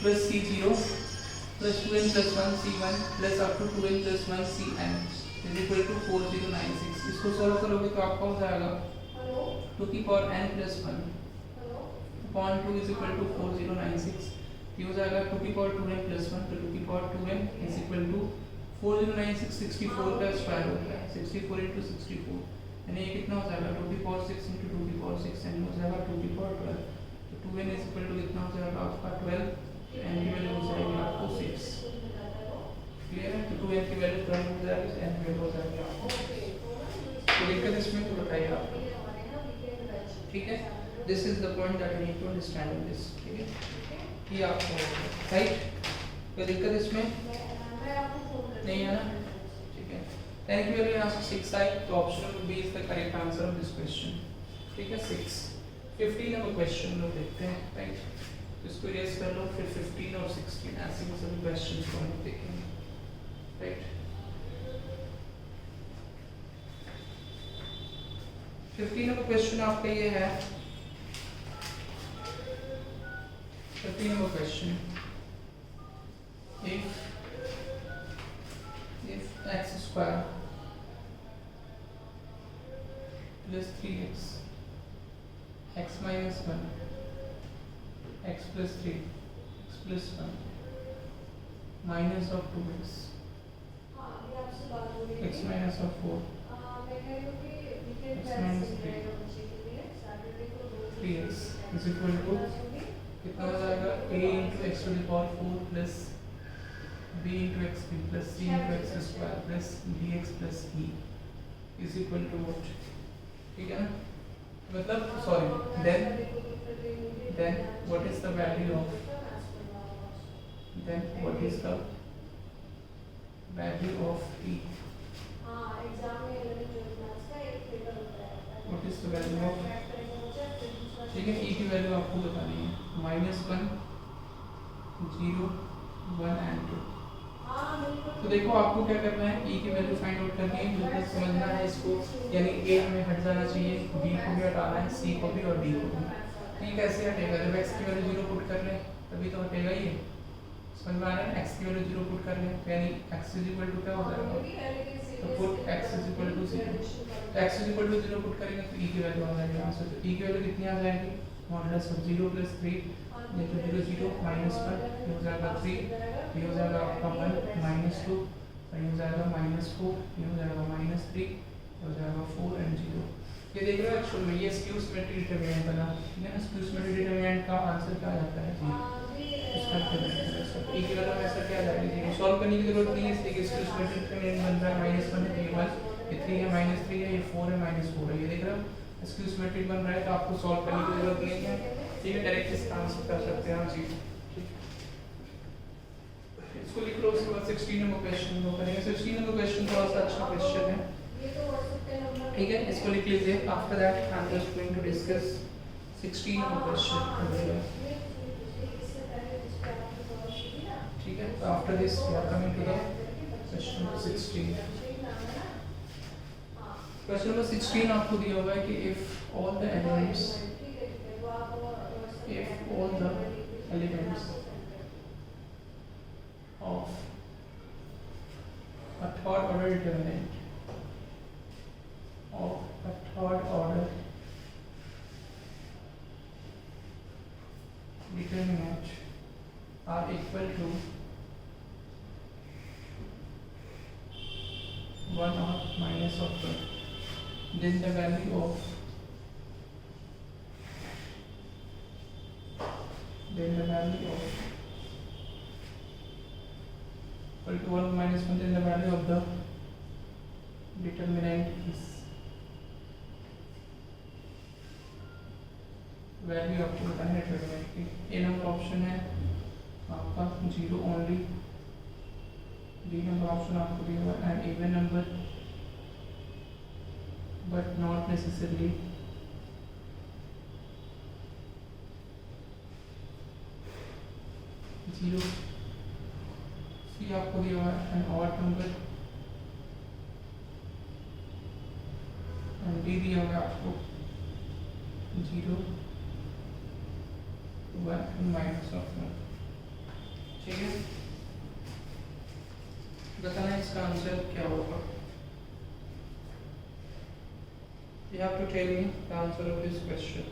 Speaker 1: plus c0 plus 2n plus 1 c1 plus up to 2n plus 1 cn is equal to 4096। इसको सॉल्व करोगे तो आपका हो जाएगा 2 की power n plus 1 upon 2 is equal to 4096। ये हो जाएगा 2 की पावर 2n plus 1 तो 2 की power 2n is equal to 4096 64 का स्क्वायर होता है 64 into 64 यानी ये कितना हो जाएगा 2 की पावर 6 into 2 की पावर 6 यानी हो जाएगा 2 की पावर 12। तो 2n is equal to कितना हो जाएगा आपका 12, n की वैल्यू हो जाएगी आपको 6। क्लियर है, तो 2n की वैल्यू 12 हो जाएगी, n की वैल्यू हो जाएगी आपको। तो दिक्कत इसमें तो बताइए आप, ठीक है, this is the point that you need to understand in this, ठीक है, ये आपको राइट। कोई दिक्कत इसमें नहीं है ना, ठीक है। n की वैल्यू यहाँ से 6 आई, तो option number B is the correct answer of this question, ठीक है। 6 15 नंबर क्वेश्चन लोग देखते हैं राइट, इसको इरेज कर लो, फिर 15 और 16 ऐसे में सभी क्वेश्चंस को हम देखेंगे राइट। 15 नंबर क्वेश्चन आपका ये है, 15 number question, if x square plus 3x x minus 1 x plus 3 x plus 1 minus of 2x x minus of 4 x minus 3x is equal to कितना हो जाएगा a into x to the power 4 plus b into x plus c into x square plus dx plus e is equal to what, ठीक है ना, मतलब sorry then what is the value of what is the value of e, what is the value of, ठीक है, e की value आपको बतानी है -1 0 1 and 2। तो देखो आपको क्या करना है, e की वैल्यू फाइंड आउट करनी है, बिल्कुल समझना है इसको, यानी a हमें हट जाना चाहिए, b को भी हटाना है, c को भी और d को भी। ये कैसे हटेगा, जब x की वैल्यू 0 पुट कर ले तभी तो हटेगा ये, समझ में आ रहा है। x की वैल्यू 0 पुट कर ले यानी x इज इक्वल टू क्या हो जाएगा, तो put x is equal to 0, x is equal to 0 put करेंगे तो e की वैल्यू आ जाएगी यहाँ से। तो e की वैल्यू कितनी आ जाएगी, मॉडुलस ऑफ 0 plus 3 ये तो 0 0 -1 ये हो जाएगा 3, ये हो जाएगा आपका 1 -2 और ये हो जाएगा -4, ये हो जाएगा -3, ये हो जाएगा 4 and 0। ये देख रहे हो एक्चुअल में ये स्क्यू सिमेट्री डिटरमिनेंट बना, ठीक है ना। स्क्यू सिमेट्री डिटरमिनेंट का आंसर क्या आ जाता है जी, इसका e की वैल्यू ऐसा क्या आ जाएगी जी, सॉल्व करने की जरूरत नहीं है, इसलिए स्क्यू सिमेट्री डिटरमिनेंट बन रहा है -1 है, ये 1 ये 3 है, -3 है, ये 4 है, -4 है, ये देख रहे हो स्क्यू सिमेट्री बन रहा है, तो आपको सॉल्व करने की जरूरत नहीं है, ठीक है, डायरेक्ट इसका आंसर कर सकते हैं आप जी। इसको लिख लो, उसके बाद 16 नंबर क्वेश्चन को करेंगे। 16 नंबर क्वेश्चन थोड़ा सा अच्छा क्वेश्चन है, ठीक है, इसको लिख लीजिए। After that I am just going to discuss 16 question. ठीक है, तो after this we are coming to the question number 16। Question number 16 आपको दिया हुआ है कि if all the elements of a third order determinant are equal to 1 or minus of 1, then the value of equal to 1 minus 1, then the value of the determinant is value आपको बताना है determinant की। ए number option है आपका 0 only, B number option आपको दिया हुआ है and even number but not necessarily, zero, C आपको दिया हुआ है and odd number and D दिया हुआ है आपको 0 1 माइनस ऑफ 1। ठीक है, बताना इसका आंसर क्या होगा। You have to tell me the answer of this question।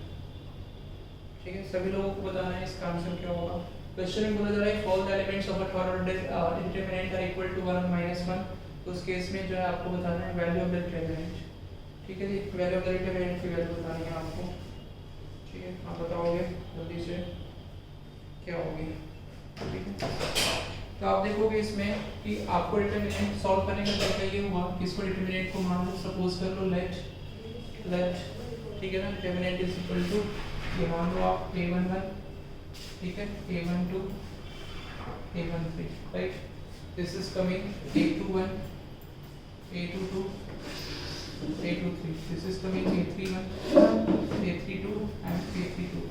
Speaker 1: ठीक है, सभी लोगों को बताना है इसका आंसर क्या होगा। क्वेश्चन में बोला जा रहा है all the elements of a third order determinant are equal to 1 minus 1, तो उस केस में जो है आपको बताना है वैल्यू ऑफ द डिटरमिनेंट। ठीक है जी, वैल्यू ऑफ द डिटरमिनेंट की वैल्यू बतानी है आपको। ठीक है, आप बताओगे जल्दी से क्या होगी। ठीक है, तो आप देखोगे इसमें कि आपको डिटरमिनेंट सॉल्व करने का तरीका ये हुआ कि इसको डिटरमिनेंट को मान लो, सपोज कर लो लेट, ठीक है ना, डिटरमिनेंट इज इक्वल टू ये मान लो आप a11, ठीक है, a12, a13, right, this is coming a21, a22, a23, this is coming a31, a32 and a33।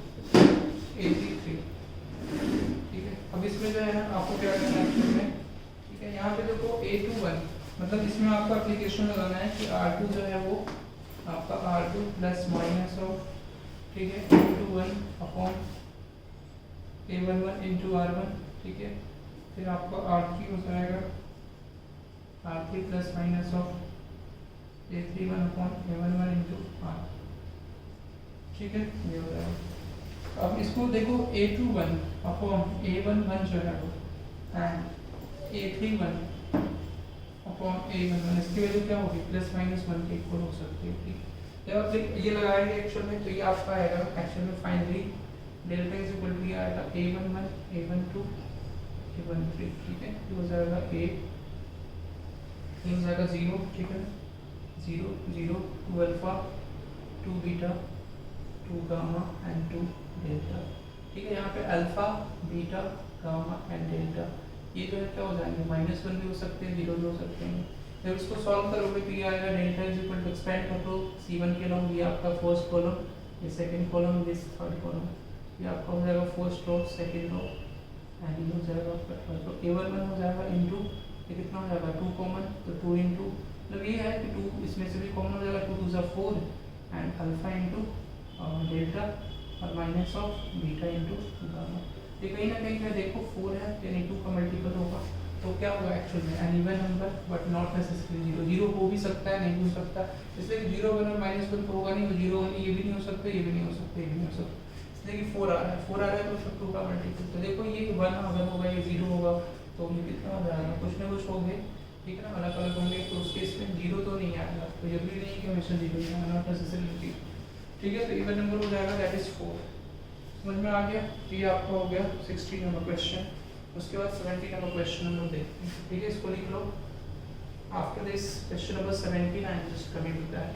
Speaker 1: ठीक है, अब इसमें जो है ना आपको क्या करना है इसमें, ठीक है, यहाँ पे देखो a21 मतलब इसमें आपको एप्लीकेशन लगाना है कि r2 जो है वो आपका r2 प्लस माइनस ऑफ, ठीक है, a21 upon a11 into r1, ठीक है, फिर आपका r3 हो जाएगा r3 plus minus of a31 upon a11 into r, ठीक है, ये हो जाएगा। अब इसको देखो a21 अपॉन a11 जो है वो एंड a31 अपॉन a11, इसकी वैल्यू क्या होगी, प्लस माइनस 1 के इक्वल हो सकती है। ठीक, जब आप ये लगाएंगे एक्चुअल में तो ये आपका आएगा एक्चुअल में finally delta is equal to आएगा a11 a12 a13, ठीक है, ये हो जाएगा a, ये हो जाएगा 0, ठीक है, 0 0 2 alpha 2 beta 2 gamma and 2 delta. ठीक है, यहाँ पे alpha beta gamma and delta ये जो है क्या हो जाएंगे, -1 भी हो सकते हैं, 0 भी हो सकते हैं। जब इसको सॉल्व करोगे तो ये आएगा delta is equal to, expand कर लो c1 के अलॉन्ग, ये आपका फर्स्ट कॉलम, ये सेकंड कॉलम, ये थर्ड कॉलम, ये आपका हो जाएगा first row second row and ये हो जाएगा आपका थर्ड रो। a11 हो जाएगा इनटू ये कितना हो जाएगा 2 कॉमन, तो 2 इनटू मतलब ये है कि 2 इसमें से भी कॉमन हो जाएगा, 2 2 = 4 एंड अल्फा इनटू डेल्टा और minus of beta into gamma. ये कहीं ना कहीं पे देखो 4 है यानी 2 का मल्टीपल होगा, तो क्या होगा एक्चुअल में an even number but not necessary 0, 0 हो भी सकता है नहीं हो सकता, इसलिए कि 0 1 और -1 तो होगा नहीं, 0 1 ये भी नहीं हो सकता, ये भी नहीं हो सकता, ये भी नहीं हो सकता, इसलिए कि 4 आ रहा है, 4 आ रहा है तो सब 2 का मल्टीपल, तो देखो ये 1 अगर होगा ये 0 होगा तो ये कितना हो जाएगा, कुछ ना कुछ होंगे, ठीक है ना, अलग अलग होंगे, तो उस केस में 0 तो नहीं आएगा, तो जरूरी नहीं कि हमेशा 0 ही आएगा, नॉट नेसेसरी। ठीक है, तो इवन नंबर हो जाएगा दैट इज 4। समझ में आ गया, ये आपका हो गया 16 नंबर क्वेश्चन। उसके बाद 17 नंबर क्वेश्चन हम लोग देखते हैं। ठीक है, इसको लिख लो। After this question number 17 I am just coming to that.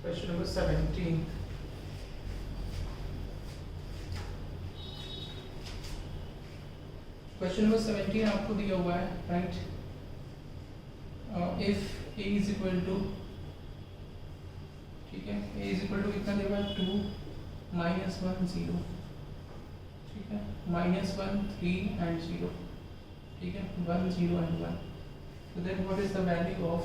Speaker 1: Question number 17, question number 17 आपको दिया हुआ है, right. If A is equal to, ठीक है, ए इज इक्वल टू कितना देगा 2 -1 0, ठीक है, -1 3 and 0, ठीक है, 1 0 and 1. So then what is the value of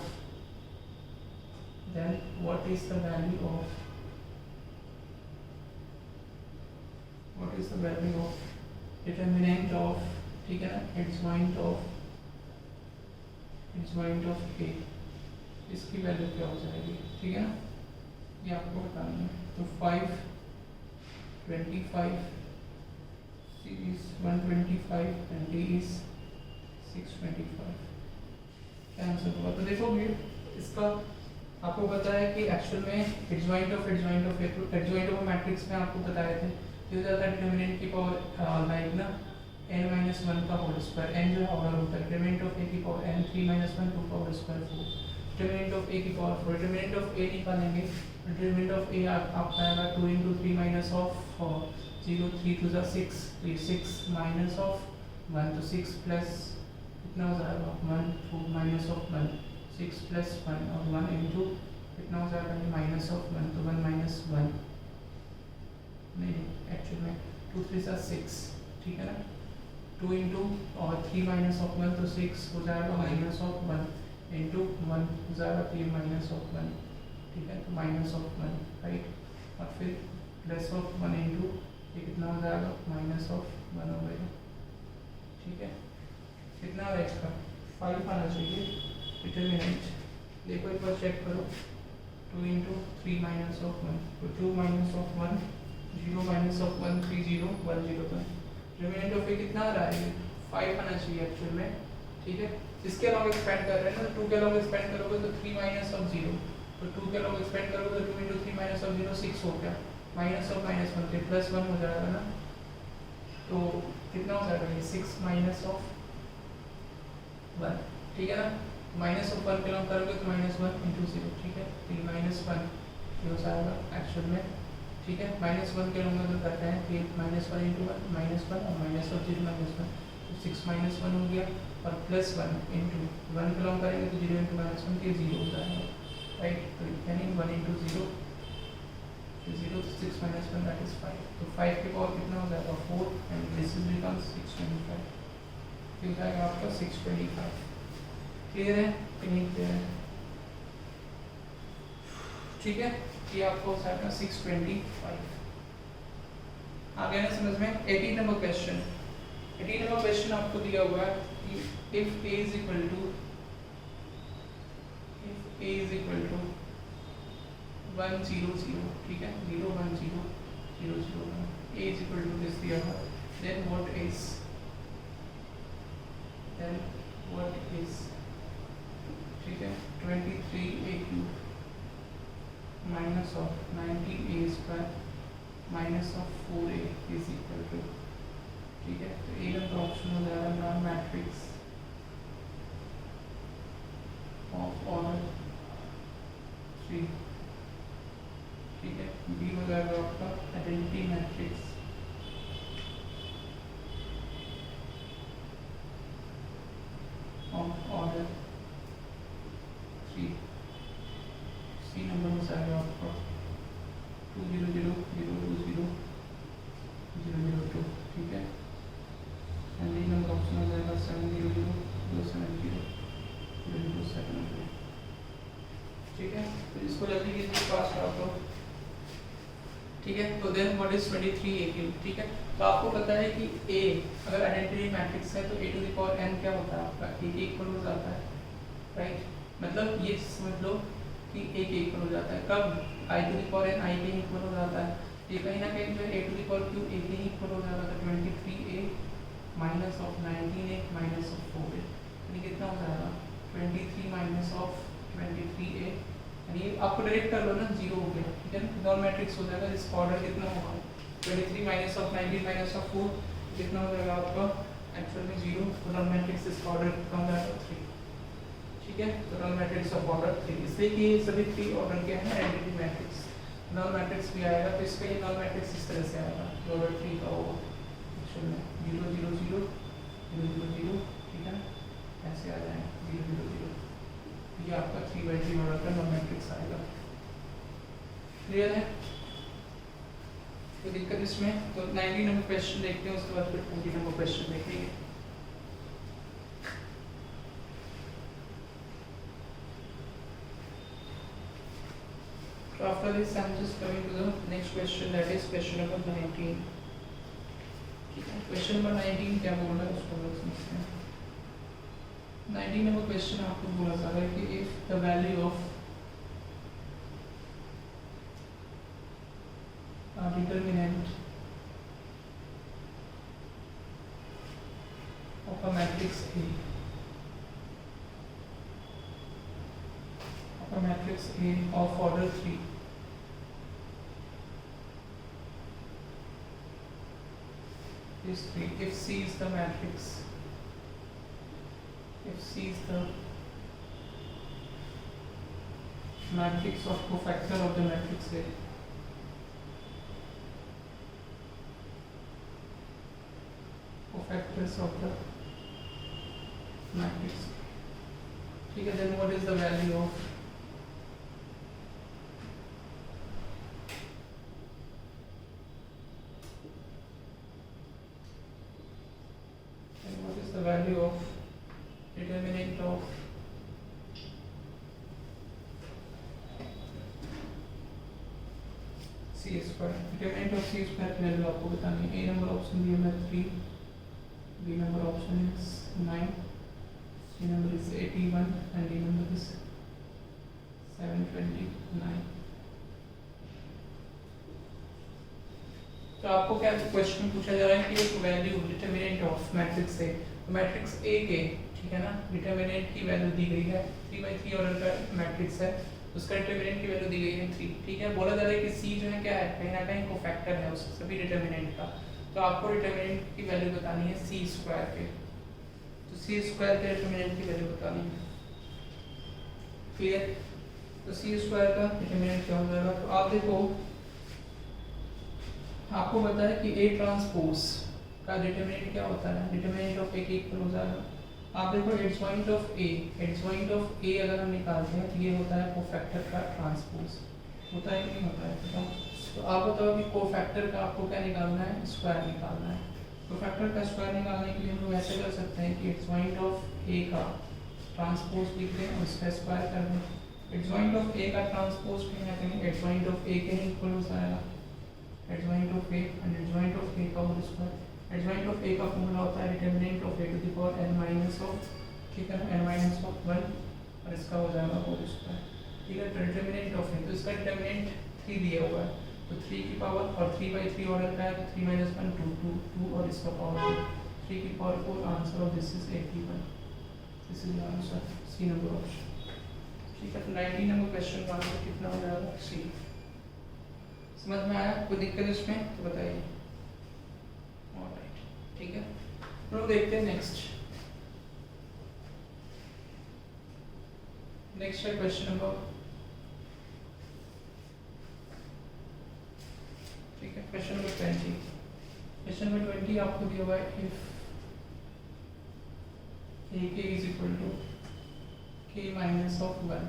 Speaker 1: determinant of, ठीक है ना, adjoint of A, इसकी वैल्यू क्या हो जाएगी, ठीक है ना, ये आपको बताना है. तो 5 25 C is 125 and D is 625. क्या आंसर होगा? तो देखोगे इसका आपको पता है कि एक्चुअल में एडजॉइंट ऑफ मैट्रिक्स में आपको बताए थे कि हो जाता है डिटरमिनेंट की पावर लाइक ना n-1 का होल स्क्वायर, n जो है ऑर्डर होता है, डिटरमिनेंट ऑफ a की पावर n 3-1 2 का whole square 4, determinant of a की पावर 4, डिटरमिनेंट ऑफ a निकालेंगे, डिटरमिनेंट ऑफ a आपका आएगा 2 × 3 माइनस ऑफ 0 3 2 6, तो ये 6 माइनस ऑफ 1, तो 6 प्लस कितना हो जाएगा 1 2 माइनस ऑफ 1, 6 प्लस 1 और 1 इंटू कितना हो जाएगा माइनस ऑफ 1, तो 1 माइनस 1 नहीं एक्चुअल में 2 3 6, ठीक है ना, 2 इंटू और 3 माइनस ऑफ 1, तो 6 हो जाएगा माइनस ऑफ 1 इंटू 1 हो जाएगा 3 माइनस ऑफ 1, ठीक है, तो माइनस ऑफ 1, राइट, और फिर प्लस ऑफ 1 इंटू ये कितना हो जाएगा माइनस ऑफ 1 हो गया, ठीक है, कितना है इसका 5 आना चाहिए डिटरमिनेंट. देखो एक बार चेक करो, 2 इंटू 3 माइनस ऑफ 1, तो 2 माइनस ऑफ 1 0 माइनस ऑफ 1 3 0 1 0 का डिटरमिनेंट ऑफ ए कितना आ रहा है 5 आना चाहिए एक्चुअल में, ठीक है. इसके अलावा एक्सपेंड कर रहे हैं ना, 2 के अलावा एक्सपेंड करोगे तो 3 माइनस ऑफ 0, तो 2 के अलावा एक्सपेंड करोगे तो 2 इंटू 3 माइनस ऑफ 0 6 हो गया, माइनस ऑफ -1 तो प्लस 1 हो जाएगा ना, तो कितना हो जाएगा ये 6 माइनस ऑफ 1, ठीक है ना, माइनस ऑफ 1 के अलावा करोगे तो -1 इंटू 0, ठीक है, तो ये -1 ये हो जाएगा एक्चुअल में, ठीक है, -1 के अलावा जो करते हैं कि -1 इंटू 1 -1 और माइनस ऑफ 0 -1, तो 6 -1 हो गया, और प्लस 1 इंटू 1 के अलावा करेंगे तो 0 इंटू -1 के 0 हो जाएगा, राइट, तो यानी 1 इंटू 0 0 तो 6 -1 दैट इज 5, तो 5 के पावर कितना हो जाएगा 4 एंड दिस इज बिकम्स 625, ये हो जाएगा आपका 625. क्लियर है कि नहीं क्लियर है? ठीक है, ये आपको हो जाएगा 625. आ गया ना समझ में? 18 नंबर क्वेश्चन. 18 नंबर क्वेश्चन आपको दिया हुआ है कि if a is equal to 1 0 0, ठीक है, 0 1 0 0 0 1, a is equal to this दिया हुआ, देन व्हाट इज, ठीक है, 23a³ minus of 19a² minus of 4a is equal to, ठीक है, तो ए नंबर ऑप्शन हो जाएगा नॉन मैट्रिक्स ऑफ ऑर्डर 3, ठीक है, बी हो जाएगा आपका identity matrix of order 3, C number हो जाएगा आपका 2 0 0 0 2 0 0 0 2, ठीक है, एंड डी नंबर ऑप्शन हो जाएगा 7 0 0 0 7 0 0 0 7 0, ठीक है, तो इसको जल्दी कीजिए पास करो तो, ठीक है. तो देन व्हाट इज 23a³, ठीक है, तो आपको पता है कि a अगर आइडेंटिटी मैट्रिक्स है तो a to the power n क्या होता है आपका, a के इक्वल हो जाता है, राइट, मतलब ये समझ लो कि a के इक्वल हो जाता है, कब i to the power n i के इक्वल हो जाता है, ये कहीं ना कहीं जो a to the power q a के इक्वल हो जाता है, 23a minus of 19a minus of 4a, यानी कितना हो जाएगा 23 माइनस ऑफ 23a, यानी आपको डायरेक्ट कर लो ना, 0 हो गया, ठीक है, नॉन मैट्रिक्स हो जाएगा, इसका ऑर्डर कितना होगा 23 माइनस ऑफ 19 माइनस ऑफ 4 कितना हो जाएगा आपका एक्चुअल में 0, तो नॉन मैट्रिक्स इसका ऑर्डर कितना हो जाएगा 3, ठीक है, तो नॉन मैट्रिक्स ऑफ ऑर्डर 3, इसलिए कि सभी 3 ऑर्डर के हैं आइडेंटिटी मैट्रिक्स, नॉन मैट्रिक्स भी आएगा, तो इसका ये नॉन मैट्रिक्स इस तरह से आएगा, ऑर्डर 3 का होगा एक्चुअल में 0 0 0 0 0 0, ठीक है, ऐसे आ जाएगा 0 0 0, ये आपका 3/3 ऑर्डर का नो मैट्रिक्स आएगा। क्लियर है? कोई दिक्कत इसमें? तो 19 नंबर क्वेश्चन देखते हैं, उसके बाद फिर 20 नंबर क्वेश्चन देखेंगे। So after this I'm just coming to the next question, that is question number 19. Question number 19 क्या बोल रहा है उसको लोग समझते हैं। 19 नंबर क्वेश्चन आपको बोला जा रहा है कि if the value of determinant of a matrix A of order 3 is 3, if C is the matrix, if C is the matrix of cofactor of the matrix A, cofactors of the matrix, ठीक है, then what is the value of value of determinant of C square, determinant of C square की value आपको बतानी है। A number option दिया है 3, B number option is 9, C number is 81 and D number is 729। तो आपको क्या question पूछा जा रहा है कि एक value determinant of matrix A, तो मैट्रिक्स ए के, ठीक है ना, डिटरमिनेंट की वैल्यू दी गई है 3/3 ऑर्डर का मैट्रिक्स है, उसका डिटरमिनेंट की वैल्यू दी गई है 3, ठीक है। बोला जा रहा है कि सी जो है क्या है, कहीं ना कहीं कोफैक्टर है उस सभी डिटरमिनेंट का, तो आपको डिटरमिनेंट की वैल्यू बतानी है सी स्क्वायर के, तो सी स्क्वायर के डिटरमिनेंट की वैल्यू बतानी है। क्लियर? तो सी स्क्वायर का डिटरमिनेंट क्या हो जाएगा, तो आप देखो आपको पता है कि A ट्रांसपोज का डिटरमिनेंट क्या होता है, डिटरमिनेंट ऑफ A के इक्वल हो जाएगा। आप देखो adjoint of A, adjoint of A अगर हम निकालते हैं तो ये होता है कोफैक्टर का ट्रांसपोज, होता है कि नहीं होता है, बताओ। तो आप बताओ कि कोफैक्टर का आपको क्या निकालना है, स्क्वायर निकालना है। कोफैक्टर का स्क्वायर निकालने के लिए हम लोग ऐसे कर सकते हैं कि एडजॉइंट ऑफ A का ट्रांसपोज लिख दें और उसका स्क्वायर कर दें। एडजॉइंट ऑफ A का ट्रांसपोज कहीं ना कहीं एडजॉइंट ऑफ A के इक्वल हो जाएगा, adjoint of A and adjoint of A का whole square. Adjoint of A का फॉर्मूला होता है determinant of A to the power n minus of, ठीक है ना, n माइनस ऑफ 1 और इसका हो जाएगा होल स्क्वायर, ठीक है। डिटरमिनेंट ऑफ A, तो इसका डिटरमिनेंट 3 दिया हुआ है, तो 3 की पावर और 3/3 ऑर्डर का है, तो 3 - 1 2 और इसका पावर 2, 3 की power 4, answer of this is 81, this is answer, C number option, ठीक है। तो 19 नंबर क्वेश्चन का आंसर कितना हो जाएगा, सी। समझ में आया? कोई दिक्कत इसमें तो बताइए। ऑलराइट, ठीक है। लोग देखते हैं नेक्स्ट है क्वेश्चन नंबर, ठीक है, क्वेश्चन नंबर 20। क्वेश्चन नंबर 20 आपको दिया हुआ है if AK is equal to K minus of 1,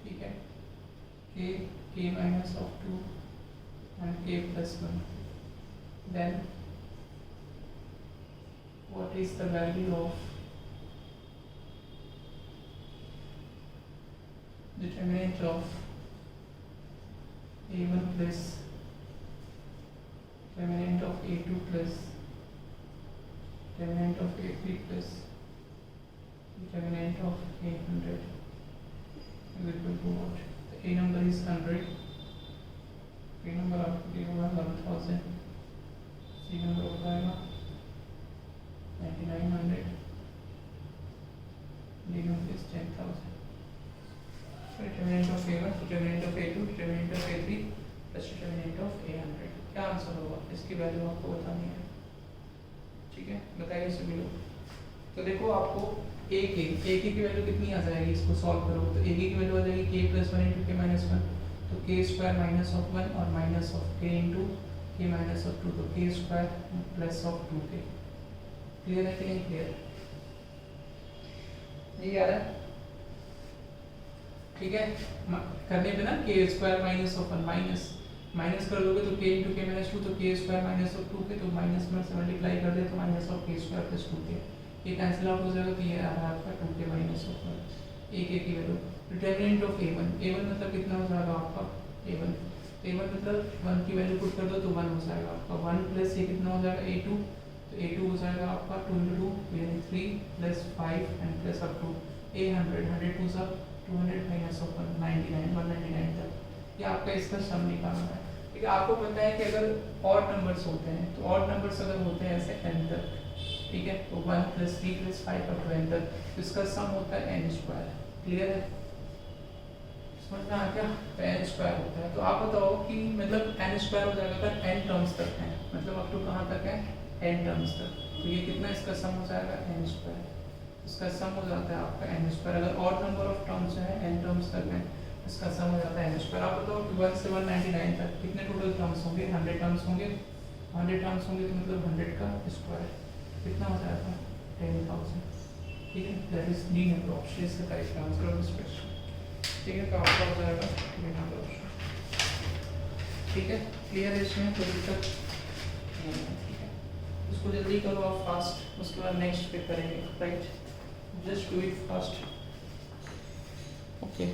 Speaker 1: ठीक है, K minus of 2 and K plus 1, then what is the value of determinant of A1 plus determinant of A2 plus determinant of A3 plus determinant of A100 is equal to what? The A number is 100, B number आपको दिया हुआ है 1000, C number हो जाएगा 9900, D number is 10000। Determinant of A1, determinant of A2, determinant of A3 plus determinant of A100, क्या answer होगा, इसकी value आपको बतानी है, ठीक है। बताइए सभी लोग। तो देखो आपको AK की वैल्यू कितनी आ जाएगी, इसको सॉल्व करो तो AK की वैल्यू आ जाएगी K + 1 × K - 1, तो K स्क्वायर माइनस ऑफ 1 और minus of K into K minus of 2, तो K square plus of 2K। Clear है कि नहीं क्लियर? ये आ रहा है? ठीक है, करने पे ना के स्क्वायर माइनस ऑफ 1 माइनस कर दोगे तो k इंटू के माइनस 2, तो के स्क्वायर माइनस ऑफ 2 के, तो माइनस में से मल्टीप्लाई कर दे तो माइनस ऑफ के स्क्वायर प्लस 2k, ये कैंसिल आउट हो जाएगा, तो ये आ रहा है आपका 2k माइनस ऑफ 1, एक की वैल्यू। डिटरमिनेंट ऑफ a1 मतलब कितना हो जाएगा आपका a1 मतलब 1 की वैल्यू पुट कर दो तो 1 हो जाएगा आपका, 1 प्लस ये कितना हो जाएगा a2, तो a2 हो जाएगा आपका 2 इंटू 2 यानी 3 plus 5 and plus up to a100 to सब 200 माइनस ऑफ 199 तक, ये आपका इसका सम निकालना है। ठीक है, आपको पता है कि अगर ऑड नंबर्स होते हैं तो ऑड नंबर्स अगर होते हैं ऐसे n तक, ठीक है, तो 1 plus 3 plus 5 up to n तक, तो इसका सम होता है n स्क्वायर। क्लियर है, समझ में आ गया, तो n स्क्वायर होता है। तो आप बताओ कि मतलब n स्क्वायर हो जाएगा अगर n टर्म्स तक है, मतलब अप टू कहाँ तक है, n टर्म्स तक, तो ये कितना इसका सम हो जाएगा n स्क्वायर, इसका सम हो जाता है आपका n स्क्वायर। अगर ऑड नंबर ऑफ टर्म्स है n टर्म्स तक है, इसका सम हो जाता है n स्क्वायर। आप बताओ कि 1 से 199 तक कितने टोटल टर्म्स होंगे, 100 टर्म्स होंगे, 100 टर्म्स होंगे तो मतलब 100 का स्क्वायर कितना हो जाएगा 10,000। ठीक है, that is D number option, इसका correct answer of this question. ठीक है, तो आपका हो जाएगा डी नंबर ऑप्शन। ठीक है, क्लियर है, इसमें कोई दिक्कत नहीं है। ठीक है, इसको जल्दी करो आप फास्ट, उसके बाद नेक्स्ट पे करेंगे, right, just do it fast. Okay